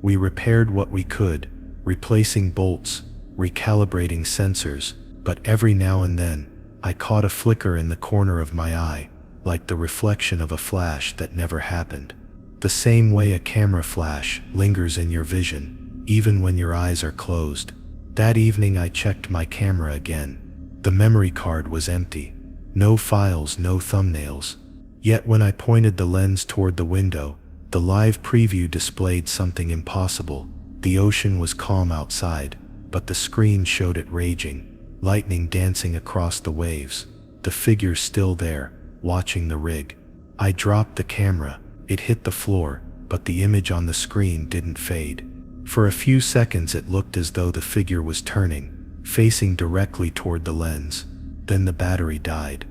S1: We repaired what we could, replacing bolts, recalibrating sensors, but every now and then, I caught a flicker in the corner of my eye, like the reflection of a flash that never happened. The same way a camera flash lingers in your vision, even when your eyes are closed. That evening I checked my camera again. The memory card was empty. No files, no thumbnails. Yet when I pointed the lens toward the window, the live preview displayed something impossible. The ocean was calm outside, but the screen showed it raging, lightning dancing across the waves. The figure still there, watching the rig. I dropped the camera. It hit the floor, but the image on the screen didn't fade. For a few seconds it looked as though the figure was turning, facing directly toward the lens. Then the battery died.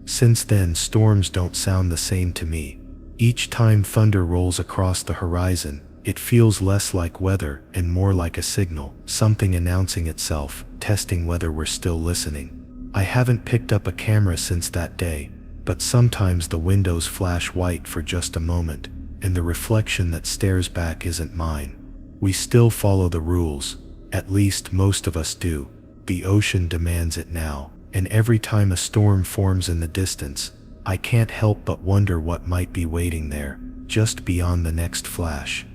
S1: Since then, storms don't sound the same to me. Each time thunder rolls across the horizon, it feels less like weather and more like a signal, something announcing itself, testing whether we're still listening. I haven't picked up a camera since that day, but sometimes the windows flash white for just a moment, and the reflection that stares back isn't mine. We still follow the rules, at least most of us do. The ocean demands it now, and every time a storm forms in the distance, I can't help but wonder what might be waiting there, just beyond the next flash.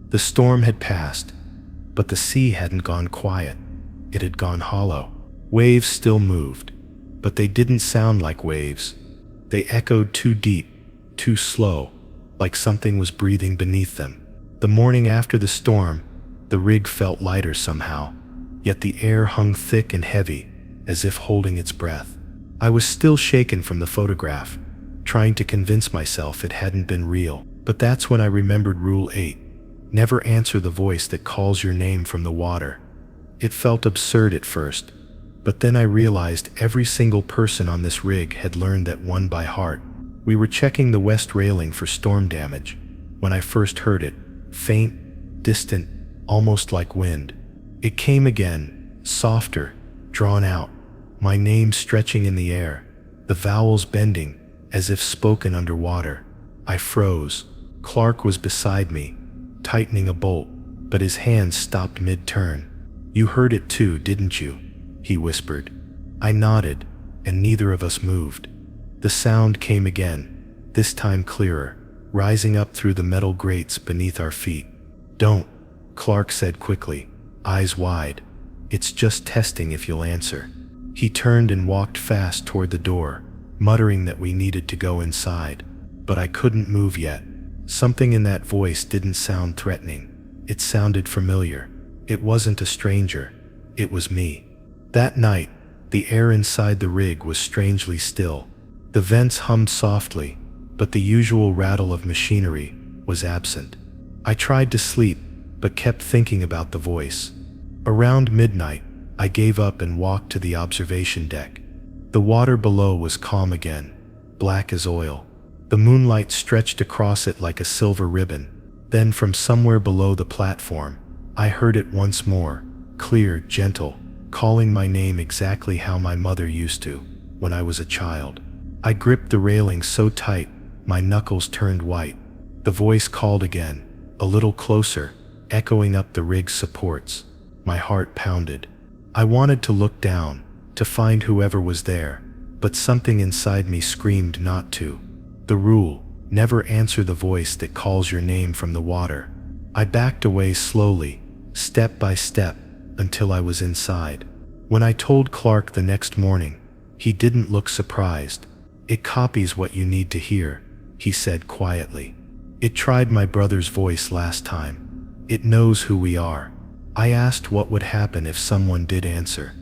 S1: The storm had passed, but the sea hadn't gone quiet. It had gone hollow. Waves still moved, but they didn't sound like waves. They echoed too deep, too slow, like something was breathing beneath them. The morning after the storm, the rig felt lighter somehow, yet the air hung thick and heavy, as if holding its breath. I was still shaken from the photograph, trying to convince myself it hadn't been real. But that's when I remembered Rule 8. Never answer the voice that calls your name from the water. It felt absurd at first, but then I realized every single person on this rig had learned that one by heart. We were checking the west railing for storm damage when I first heard it, faint, distant, almost like wind. It came again, softer, drawn out, my name stretching in the air, the vowels bending, as if spoken underwater. I froze. Clark was beside me, tightening a bolt, but his hand stopped mid-turn. "You heard it too, didn't you?" he whispered. I nodded, and neither of us moved. The sound came again, this time clearer, rising up through the metal grates beneath our feet. "Don't," Clark said quickly, eyes wide. "It's just testing if you'll answer." He turned and walked fast toward the door, muttering that we needed to go inside. But I couldn't move yet. Something in that voice didn't sound threatening. It sounded familiar. It wasn't a stranger. It was me. That night, the air inside the rig was strangely still. The vents hummed softly, but the usual rattle of machinery was absent. I tried to sleep, but kept thinking about the voice. Around midnight, I gave up and walked to the observation deck. The water below was calm again, black as oil. The moonlight stretched across it like a silver ribbon. Then from somewhere below the platform, I heard it once more, clear, gentle, calling my name exactly how my mother used to, when I was a child. I gripped the railing so tight, my knuckles turned white. The voice called again, a little closer, echoing up the rig's supports. My heart pounded. I wanted to look down, to find whoever was there, but something inside me screamed not to. The rule: never answer the voice that calls your name from the water. I backed away slowly, step by step, until I was inside. When I told Clark the next morning, he didn't look surprised. "It copies what you need to hear," he said quietly. "It tried my brother's voice last time. It knows who we are." I asked what would happen if someone did answer.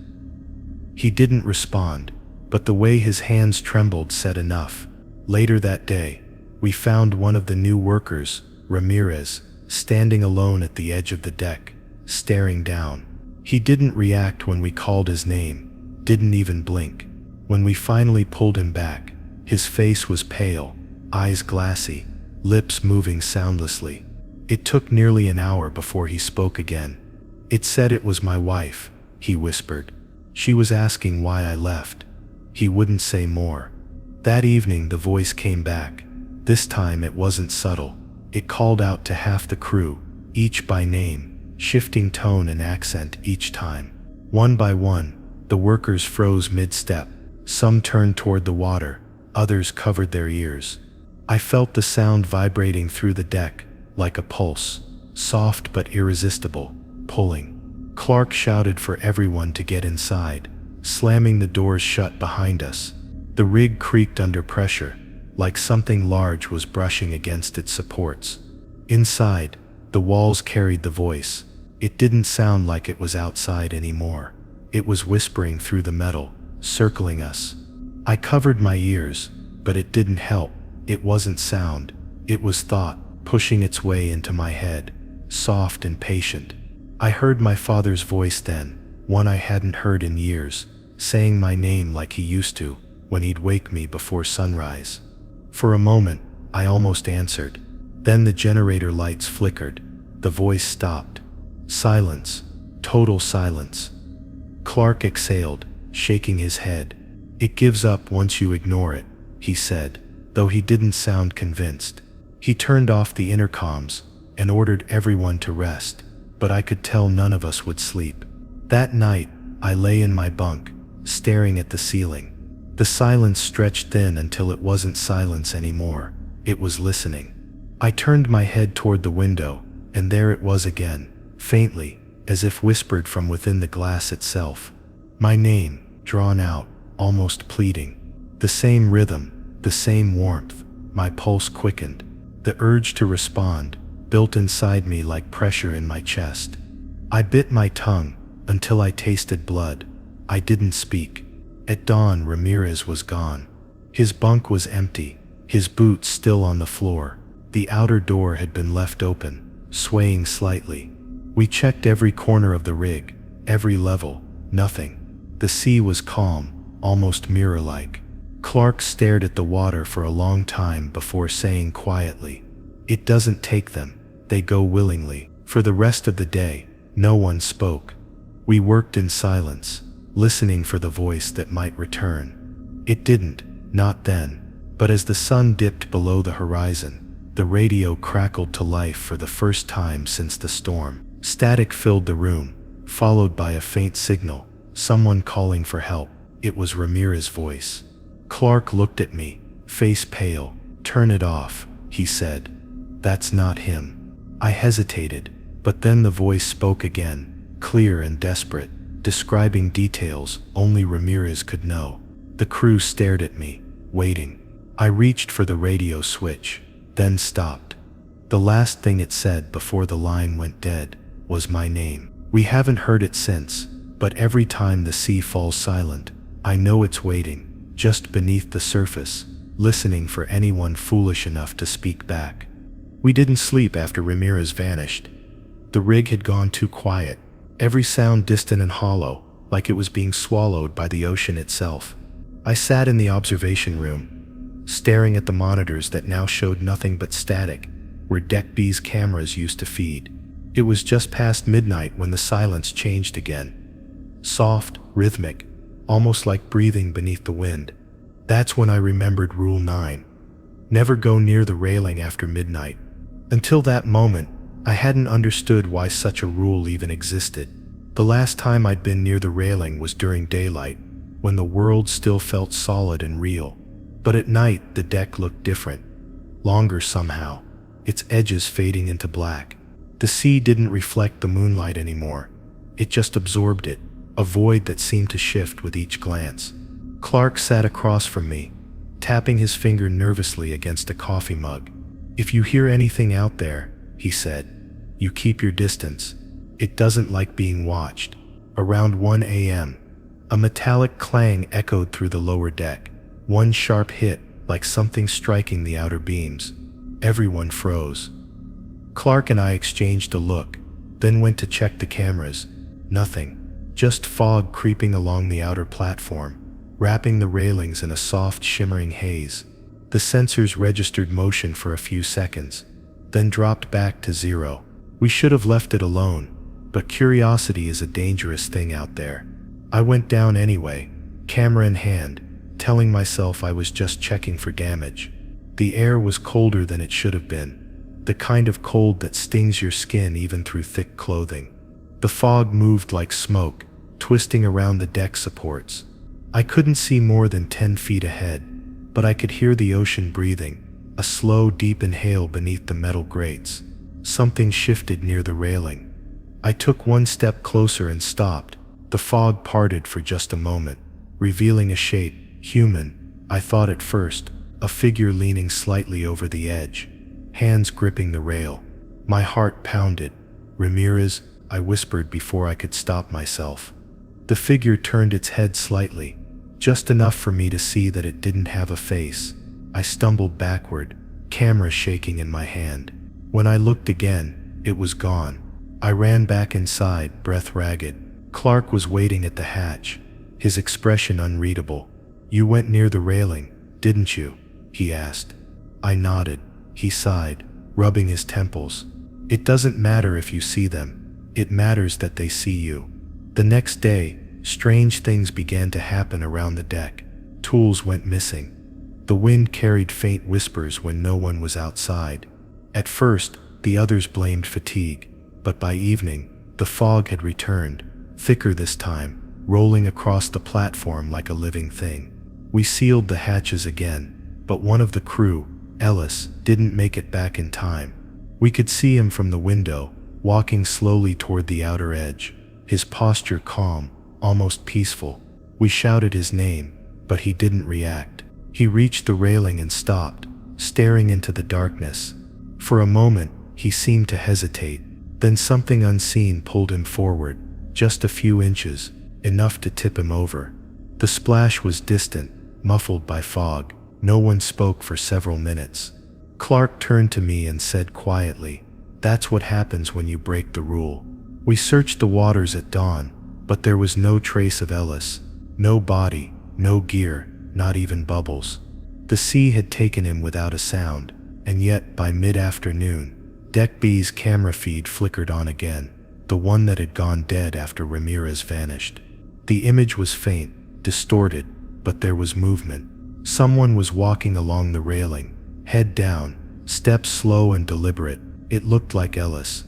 S1: He didn't respond, but the way his hands trembled said enough. Later that day, we found one of the new workers, Ramirez, standing alone at the edge of the deck, staring down. He didn't react when we called his name, didn't even blink. When we finally pulled him back, his face was pale, eyes glassy, lips moving soundlessly. It took nearly an hour before he spoke again. "It said it was my wife," he whispered. "She was asking why I left." He wouldn't say more. That evening the voice came back. This time it wasn't subtle. It called out to half the crew, each by name, shifting tone and accent each time. One by one, the workers froze mid-step. Some turned toward the water, others covered their ears. I felt the sound vibrating through the deck, like a pulse, soft but irresistible, pulling. Clark shouted for everyone to get inside, slamming the doors shut behind us. The rig creaked under pressure, like something large was brushing against its supports. Inside, the walls carried the voice. It didn't sound like it was outside anymore. It was whispering through the metal, circling us. I covered my ears, but it didn't help. It wasn't sound. It was thought, pushing its way into my head, soft and patient. I heard my father's voice then, one I hadn't heard in years, saying my name like he used to, when he'd wake me before sunrise. For a moment, I almost answered. Then the generator lights flickered. The voice stopped. Silence. Total silence. Clark exhaled, shaking his head. "It gives up once you ignore it," he said, though he didn't sound convinced. He turned off the intercoms and ordered everyone to rest, but I could tell none of us would sleep. That night, I lay in my bunk, staring at the ceiling. The silence stretched thin until it wasn't silence anymore. It was listening. I turned my head toward the window, and there it was again, faintly, as if whispered from within the glass itself. My name, drawn out, almost pleading. The same rhythm, the same warmth. My pulse quickened. The urge to respond built inside me like pressure in my chest. I bit my tongue until I tasted blood. I didn't speak. At dawn, Ramirez was gone. His bunk was empty, his boots still on the floor. The outer door had been left open, swaying slightly. We checked every corner of the rig, every level, nothing. The sea was calm, almost mirror-like. Clark stared at the water for a long time before saying quietly, "It doesn't take them, they go willingly." For the rest of the day, no one spoke. We worked in silence, listening for the voice that might return. It didn't, not then. But as the sun dipped below the horizon, the radio crackled to life for the first time since the storm. Static filled the room, followed by a faint signal, someone calling for help. It was Ramirez's voice. Clark looked at me, face pale. "Turn it off," he said. "That's not him." I hesitated, but then the voice spoke again, clear and desperate, describing details only Ramirez could know. The crew stared at me, waiting. I reached for the radio switch, then stopped. The last thing it said before the line went dead was my name. We haven't heard it since, but every time the sea falls silent, I know it's waiting, just beneath the surface, listening for anyone foolish enough to speak back. We didn't sleep after Ramirez vanished. The rig had gone too quiet, every sound distant and hollow, like it was being swallowed by the ocean itself. I sat in the observation room, staring at the monitors that now showed nothing but static, where Deck B's cameras used to feed. It was just past midnight when the silence changed again. Soft, rhythmic, almost like breathing beneath the wind. That's when I remembered Rule 9. Never go near the railing after midnight. Until that moment, I hadn't understood why such a rule even existed. The last time I'd been near the railing was during daylight, when the world still felt solid and real. But at night, the deck looked different. Longer somehow, its edges fading into black. The sea didn't reflect the moonlight anymore. It just absorbed it, a void that seemed to shift with each glance. Clark sat across from me, tapping his finger nervously against a coffee mug. "If you hear anything out there," he said, "you keep your distance. It doesn't like being watched." Around 1 a.m., a metallic clang echoed through the lower deck. One sharp hit, like something striking the outer beams. Everyone froze. Clark and I exchanged a look, then went to check the cameras. Nothing. Just fog creeping along the outer platform, wrapping the railings in a soft, shimmering haze. The sensors registered motion for a few seconds, then dropped back to zero. We should have left it alone, but curiosity is a dangerous thing out there. I went down anyway, camera in hand, telling myself I was just checking for damage. The air was colder than it should have been, the kind of cold that stings your skin even through thick clothing. The fog moved like smoke, twisting around the deck supports. I couldn't see more than 10 feet ahead, but I could hear the ocean breathing, a slow, deep inhale beneath the metal grates. Something shifted near the railing. I took one step closer and stopped. The fog parted for just a moment, revealing a shape, human, I thought at first, a figure leaning slightly over the edge, hands gripping the rail. My heart pounded. "Ramirez," I whispered before I could stop myself. The figure turned its head slightly, just enough for me to see that it didn't have a face. I stumbled backward, camera shaking in my hand. When I looked again, it was gone. I ran back inside, breath ragged. Clark was waiting at the hatch, his expression unreadable. "You went near the railing, didn't you?" he asked. I nodded. He sighed, rubbing his temples. It doesn't matter if you see them. It matters that they see you. The next day, strange things began to happen around the deck. Tools went missing. The wind carried faint whispers when no one was outside. At first, the others blamed fatigue, but by evening, the fog had returned, thicker this time, rolling across the platform like a living thing. We sealed the hatches again, but one of the crew, Ellis, didn't make it back in time. We could see him from the window, walking slowly toward the outer edge, his posture calm, almost peaceful. We shouted his name, but he didn't react. He reached the railing and stopped, staring into the darkness. For a moment, he seemed to hesitate. Then something unseen pulled him forward, just a few inches, enough to tip him over. The splash was distant, muffled by fog. No one spoke for several minutes. Clark turned to me and said quietly, "That's what happens when you break the rule." We searched the waters at dawn, but there was no trace of Ellis. No body, no gear, not even bubbles. The sea had taken him without a sound, and yet by mid-afternoon, Deck B's camera feed flickered on again, the one that had gone dead after Ramirez vanished. The image was faint, distorted, but there was movement. Someone was walking along the railing, head down, steps slow and deliberate. It looked like Ellis.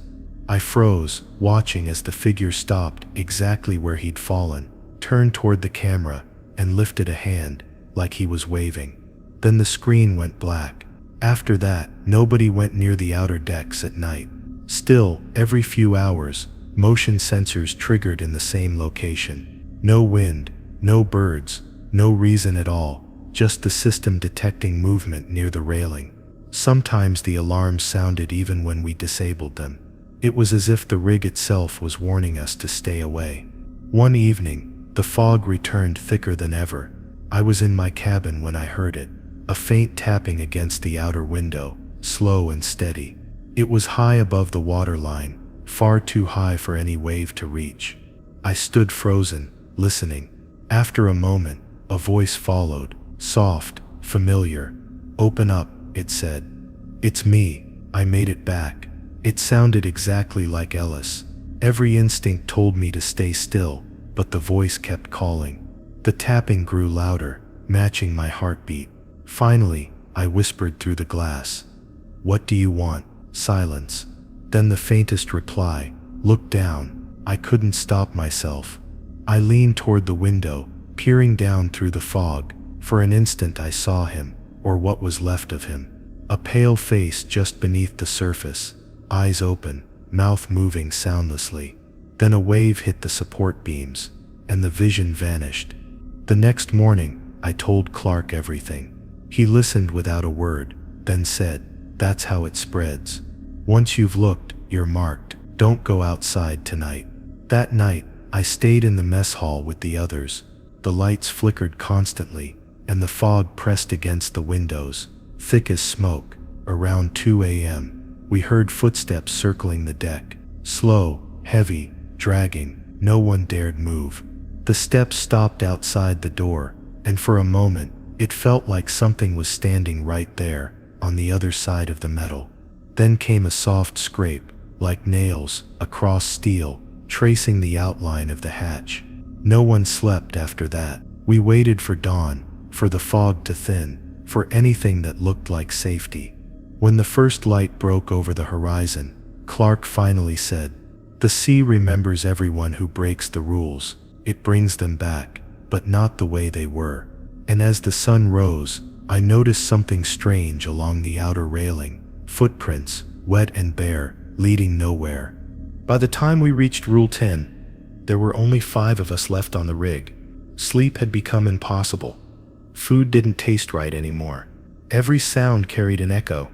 S1: I froze, watching as the figure stopped exactly where he'd fallen, turned toward the camera, and lifted a hand, like he was waving. Then the screen went black. After that, nobody went near the outer decks at night. Still, every few hours, motion sensors triggered in the same location. No wind, no birds, no reason at all, just the system detecting movement near the railing. Sometimes the alarms sounded even when we disabled them. It was as if the rig itself was warning us to stay away. One evening, the fog returned thicker than ever. I was in my cabin when I heard it, a faint tapping against the outer window, slow and steady. It was high above the waterline, far too high for any wave to reach. I stood frozen, listening. After a moment, a voice followed, soft, familiar. "Open up," it said. "It's me, I made it back." It sounded exactly like Ellis. Every instinct told me to stay still, but the voice kept calling. The tapping grew louder, matching my heartbeat. Finally, I whispered through the glass, "What do you want?" Silence. Then the faintest reply, "Look down." I couldn't stop myself. I leaned toward the window, peering down through the fog. For an instant I saw him, or what was left of him. A pale face just beneath the surface, eyes open, mouth moving soundlessly. Then a wave hit the support beams, and the vision vanished. The next morning, I told Clark everything. He listened without a word, then said, "That's how it spreads. Once you've looked, you're marked. Don't go outside tonight." That night, I stayed in the mess hall with the others. The lights flickered constantly, and the fog pressed against the windows, thick as smoke. Around 2 a.m., we heard footsteps circling the deck, slow, heavy, dragging. No one dared move. The steps stopped outside the door, and for a moment, it felt like something was standing right there, on the other side of the metal. Then came a soft scrape, like nails, across steel, tracing the outline of the hatch. No one slept after that. We waited for dawn, for the fog to thin, for anything that looked like safety. When the first light broke over the horizon, Clark finally said, "The sea remembers everyone who breaks the rules. It brings them back, but not the way they were." And as the sun rose, I noticed something strange along the outer railing. Footprints, wet and bare, leading nowhere. By the time we reached Rule 10, there were only 5 of us left on the rig. Sleep had become impossible. Food didn't taste right anymore. Every sound carried an echo,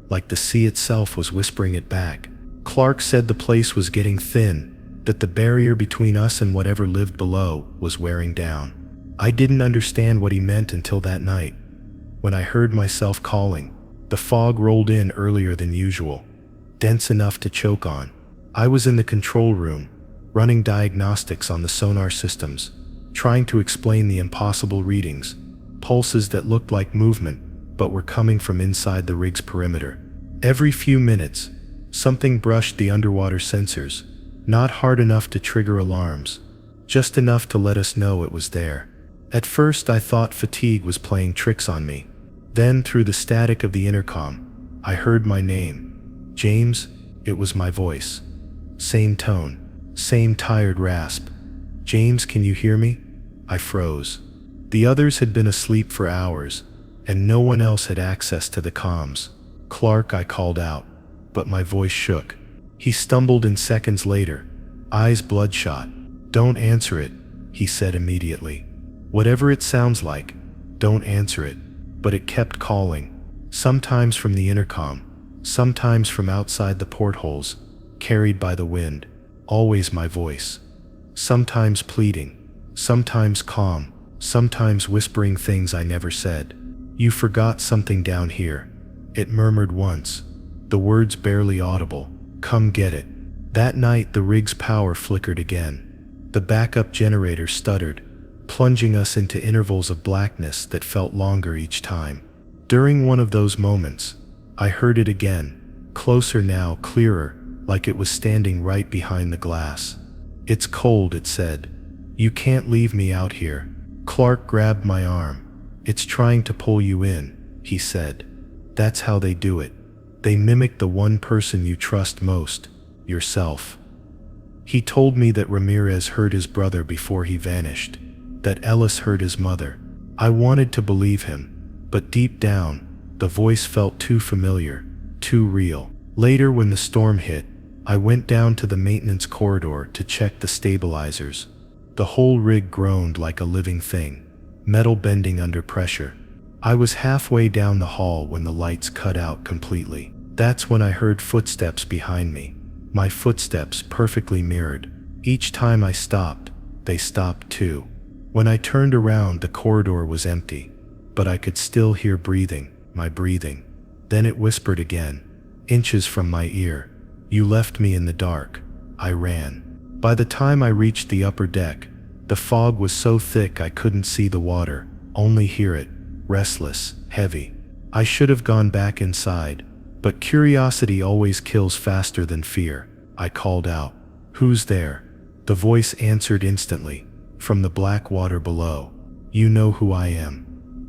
S1: like the sea itself was whispering it back. Clark said the place was getting thin, that the barrier between us and whatever lived below was wearing down. I didn't understand what he meant until that night, when I heard myself calling. The fog rolled in earlier than usual, dense enough to choke on. I was in the control room, running diagnostics on the sonar systems, trying to explain the impossible readings, pulses that looked like movement, but were coming from inside the rig's perimeter. Every few minutes, something brushed the underwater sensors, not hard enough to trigger alarms, just enough to let us know it was there. At first I thought fatigue was playing tricks on me. Then through the static of the intercom, I heard my name. James, it was my voice. Same tone, same tired rasp. James, can you hear me? I froze. The others had been asleep for hours, and no one else had access to the comms. Clark, I called out, but my voice shook. He stumbled in seconds later, eyes bloodshot. Don't answer it, he said immediately. Whatever it sounds like, don't answer it. But it kept calling, sometimes from the intercom, sometimes from outside the portholes, carried by the wind, always my voice. Sometimes pleading, sometimes calm, sometimes whispering things I never said. You forgot something down here, it murmured once, the words barely audible. Come get it. That night the rig's power flickered again. The backup generator stuttered, plunging us into intervals of blackness that felt longer each time. During one of those moments, I heard it again, closer now, clearer, like it was standing right behind the glass. It's cold, it said. You can't leave me out here. Clark grabbed my arm. It's trying to pull you in, he said. That's how they do it. They mimic the one person you trust most, yourself. He told me that Ramirez heard his brother before he vanished, that Ellis heard his mother. I wanted to believe him, but deep down, the voice felt too familiar, too real. Later, when the storm hit, I went down to the maintenance corridor to check the stabilizers. The whole rig groaned like a living thing, metal bending under pressure. I was halfway down the hall when the lights cut out completely. That's when I heard footsteps behind me. My footsteps perfectly mirrored. Each time I stopped, they stopped too. When I turned around, the corridor was empty, but I could still hear breathing, my breathing. Then it whispered again, inches from my ear. You left me in the dark. I ran. By the time I reached the upper deck, the fog was so thick I couldn't see the water, only hear it, restless, heavy. I should have gone back inside, but curiosity always kills faster than fear. I called out, "Who's there?" The voice answered instantly, from the black water below. "You know who I am."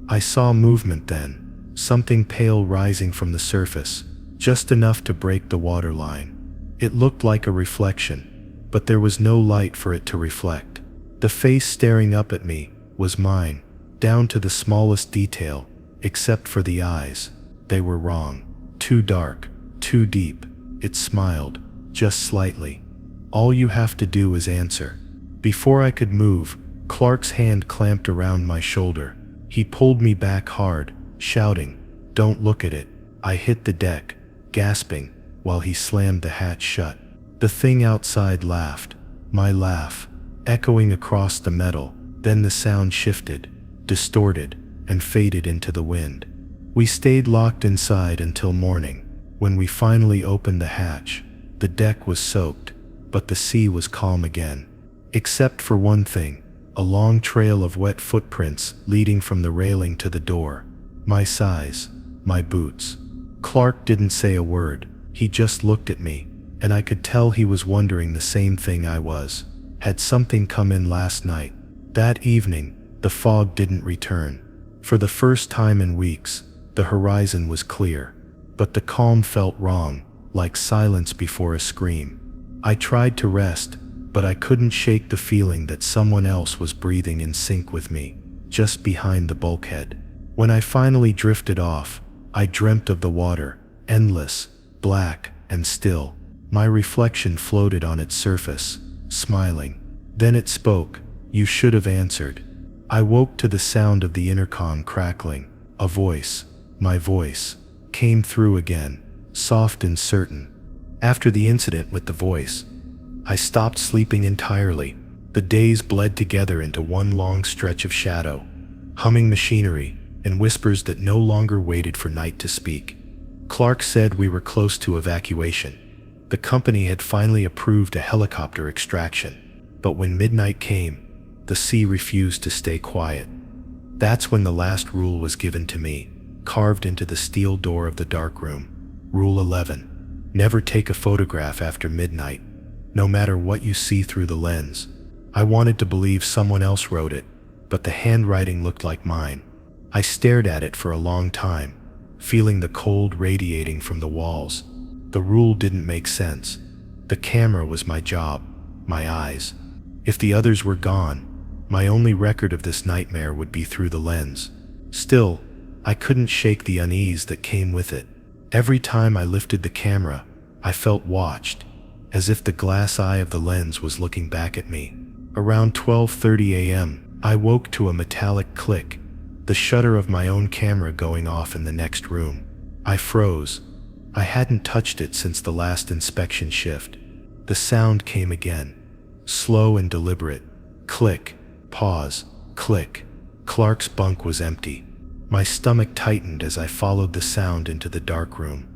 S1: I saw movement then, something pale rising from the surface, just enough to break the water line. It looked like a reflection, but there was no light for it to reflect. The face staring up at me was mine, down to the smallest detail, except for the eyes. They were wrong. Too dark, too deep. It smiled, just slightly. All you have to do is answer. Before I could move, Clark's hand clamped around my shoulder. He pulled me back hard, shouting, "Don't look at it." I hit the deck, gasping, while he slammed the hatch shut. The thing outside laughed, my laugh, echoing across the metal. Then the sound shifted, distorted, and faded into the wind. We stayed locked inside until morning. When we finally opened the hatch, the deck was soaked, but the sea was calm again. Except for one thing, a long trail of wet footprints leading from the railing to the door. My size, my boots. Clark didn't say a word. He just looked at me, and I could tell he was wondering the same thing I was. Had something come in last night? That evening, the fog didn't return. For the first time in weeks, the horizon was clear, but the calm felt wrong, like silence before a scream. I tried to rest, but I couldn't shake the feeling that someone else was breathing in sync with me, just behind the bulkhead. When I finally drifted off, I dreamt of the water, endless, black, and still. My reflection floated on its surface, smiling. Then it spoke. "You should have answered." I woke to the sound of the intercom crackling. A voice, my voice, came through again, soft and certain. After the incident with the voice, I stopped sleeping entirely. The days bled together into one long stretch of shadow, humming machinery, and whispers that no longer waited for night to speak. Clark said we were close to evacuation. The company had finally approved a helicopter extraction, but when midnight came, the sea refused to stay quiet. That's when the last rule was given to me. carved into the steel door of the darkroom. Rule 11. Never take a photograph after midnight, no matter what you see through the lens. I wanted to believe someone else wrote it, but the handwriting looked like mine. I stared at it for a long time, feeling the cold radiating from the walls. The rule didn't make sense. The camera was my job, my eyes. If the others were gone, my only record of this nightmare would be through the lens. Still, I couldn't shake the unease that came with it. Every time I lifted the camera, I felt watched, as if the glass eye of the lens was looking back at me. Around 12:30 a.m., I woke to a metallic click, the shutter of my own camera going off in the next room. I froze. I hadn't touched it since the last inspection shift. The sound came again, slow and deliberate. Click, pause, click. Clark's bunk was empty. My stomach tightened as I followed the sound into the dark room.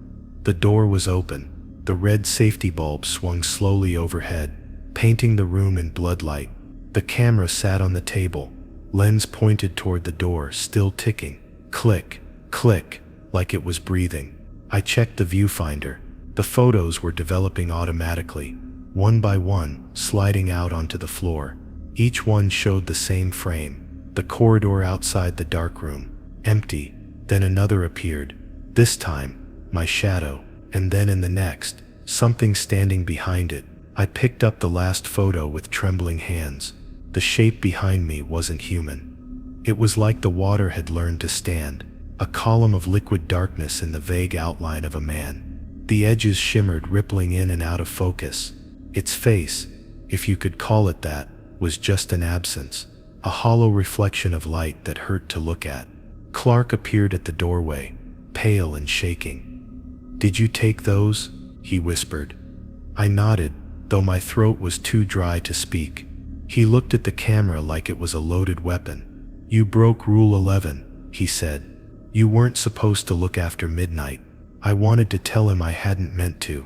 S1: The door was open. The red safety bulb swung slowly overhead, painting the room in bloodlight. The camera sat on the table, lens pointed toward the door, still ticking. Click, click, like it was breathing. I checked the viewfinder. The photos were developing automatically, one by one, sliding out onto the floor. Each one showed the same frame. The corridor outside the darkroom, empty. Then another appeared. This time, my shadow. And then in the next, something standing behind it. I picked up the last photo with trembling hands. The shape behind me wasn't human. It was like the water had learned to stand, a column of liquid darkness in the vague outline of a man. The edges shimmered, rippling in and out of focus. Its face, if you could call it that, was just an absence, a hollow reflection of light that hurt to look at. Clark appeared at the doorway, pale and shaking. "Did you take those?" he whispered. I nodded, though my throat was too dry to speak. He looked at the camera like it was a loaded weapon. "You broke Rule 11, he said. "You weren't supposed to look after midnight." I wanted to tell him I hadn't meant to,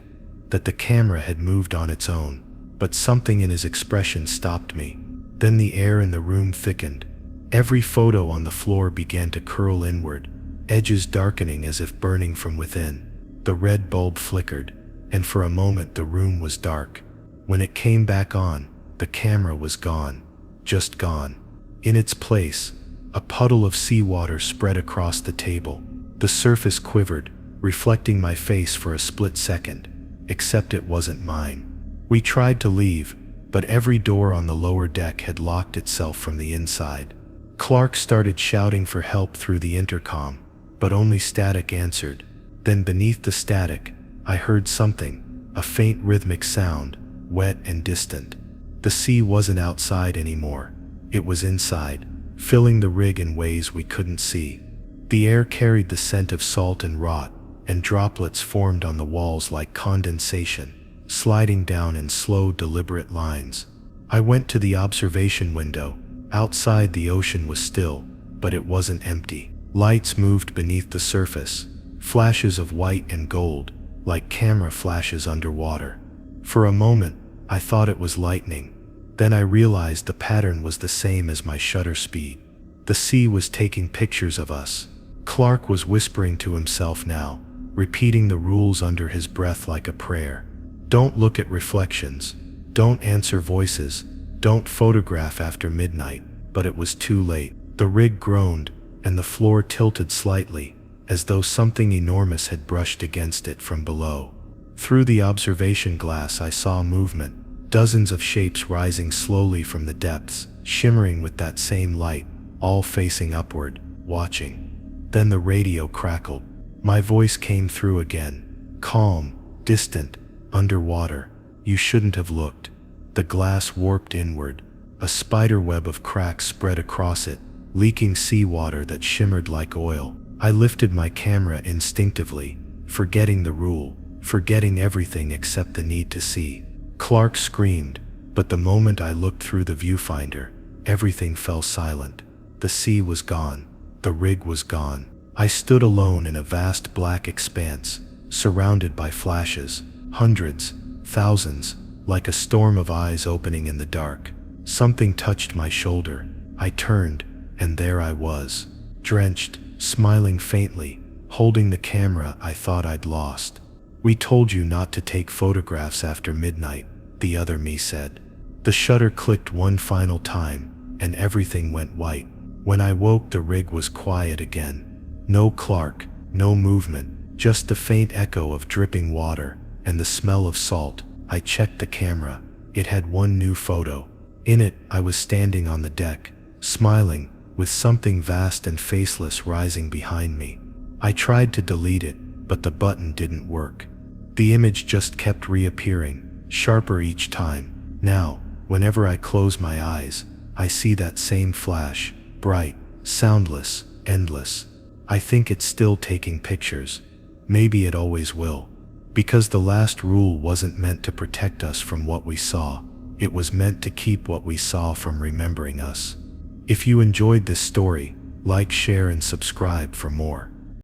S1: that the camera had moved on its own, but something in his expression stopped me. Then the air in the room thickened. Every photo on the floor began to curl inward, edges darkening as if burning from within. The red bulb flickered, and for a moment the room was dark. When it came back on, the camera was gone, just gone. In its place, a puddle of seawater spread across the table. The surface quivered, reflecting my face for a split second, except it wasn't mine. We tried to leave, but every door on the lower deck had locked itself from the inside. Clark started shouting for help through the intercom, but only static answered. Then beneath the static, I heard something, a faint rhythmic sound, wet and distant. The sea wasn't outside anymore. It was inside, filling the rig in ways we couldn't see. The air carried the scent of salt and rot, and droplets formed on the walls like condensation, sliding down in slow, deliberate lines. I went to the observation window. Outside, the ocean was still, but it wasn't empty. Lights moved beneath the surface, flashes of white and gold, like camera flashes underwater. For a moment, I thought it was lightning. Then I realized the pattern was the same as my shutter speed. The sea was taking pictures of us. Clark was whispering to himself now, repeating the rules under his breath like a prayer. Don't look at reflections. Don't answer voices. Don't photograph after midnight. But it was too late. The rig groaned, and the floor tilted slightly, as though something enormous had brushed against it from below. Through the observation glass I saw movement, dozens of shapes rising slowly from the depths, shimmering with that same light, all facing upward, watching. Then the radio crackled. My voice came through again, calm, distant, underwater. "You shouldn't have looked." The glass warped inward. A spider web of cracks spread across it, leaking seawater that shimmered like oil. I lifted my camera instinctively, forgetting the rule, forgetting everything except the need to see. Clark screamed, but the moment I looked through the viewfinder, everything fell silent. The sea was gone. The rig was gone. I stood alone in a vast black expanse, surrounded by flashes, hundreds, thousands, like a storm of eyes opening in the dark. Something touched my shoulder. I turned, and there I was, drenched, smiling faintly, holding the camera I thought I'd lost. "We told you not to take photographs after midnight," the other me said. The shutter clicked one final time, and everything went white. When I woke, the rig was quiet again. No Clark, no movement, just the faint echo of dripping water and the smell of salt. I checked the camera. It had one new photo. In it, I was standing on the deck, smiling, with something vast and faceless rising behind me. I tried to delete it, but the button didn't work. The image just kept reappearing, sharper each time. Now, whenever I close my eyes, I see that same flash, bright, soundless, endless. I think it's still taking pictures. Maybe it always will. Because the last rule wasn't meant to protect us from what we saw. It was meant to keep what we saw from remembering us. If you enjoyed this story, like, share, and subscribe for more.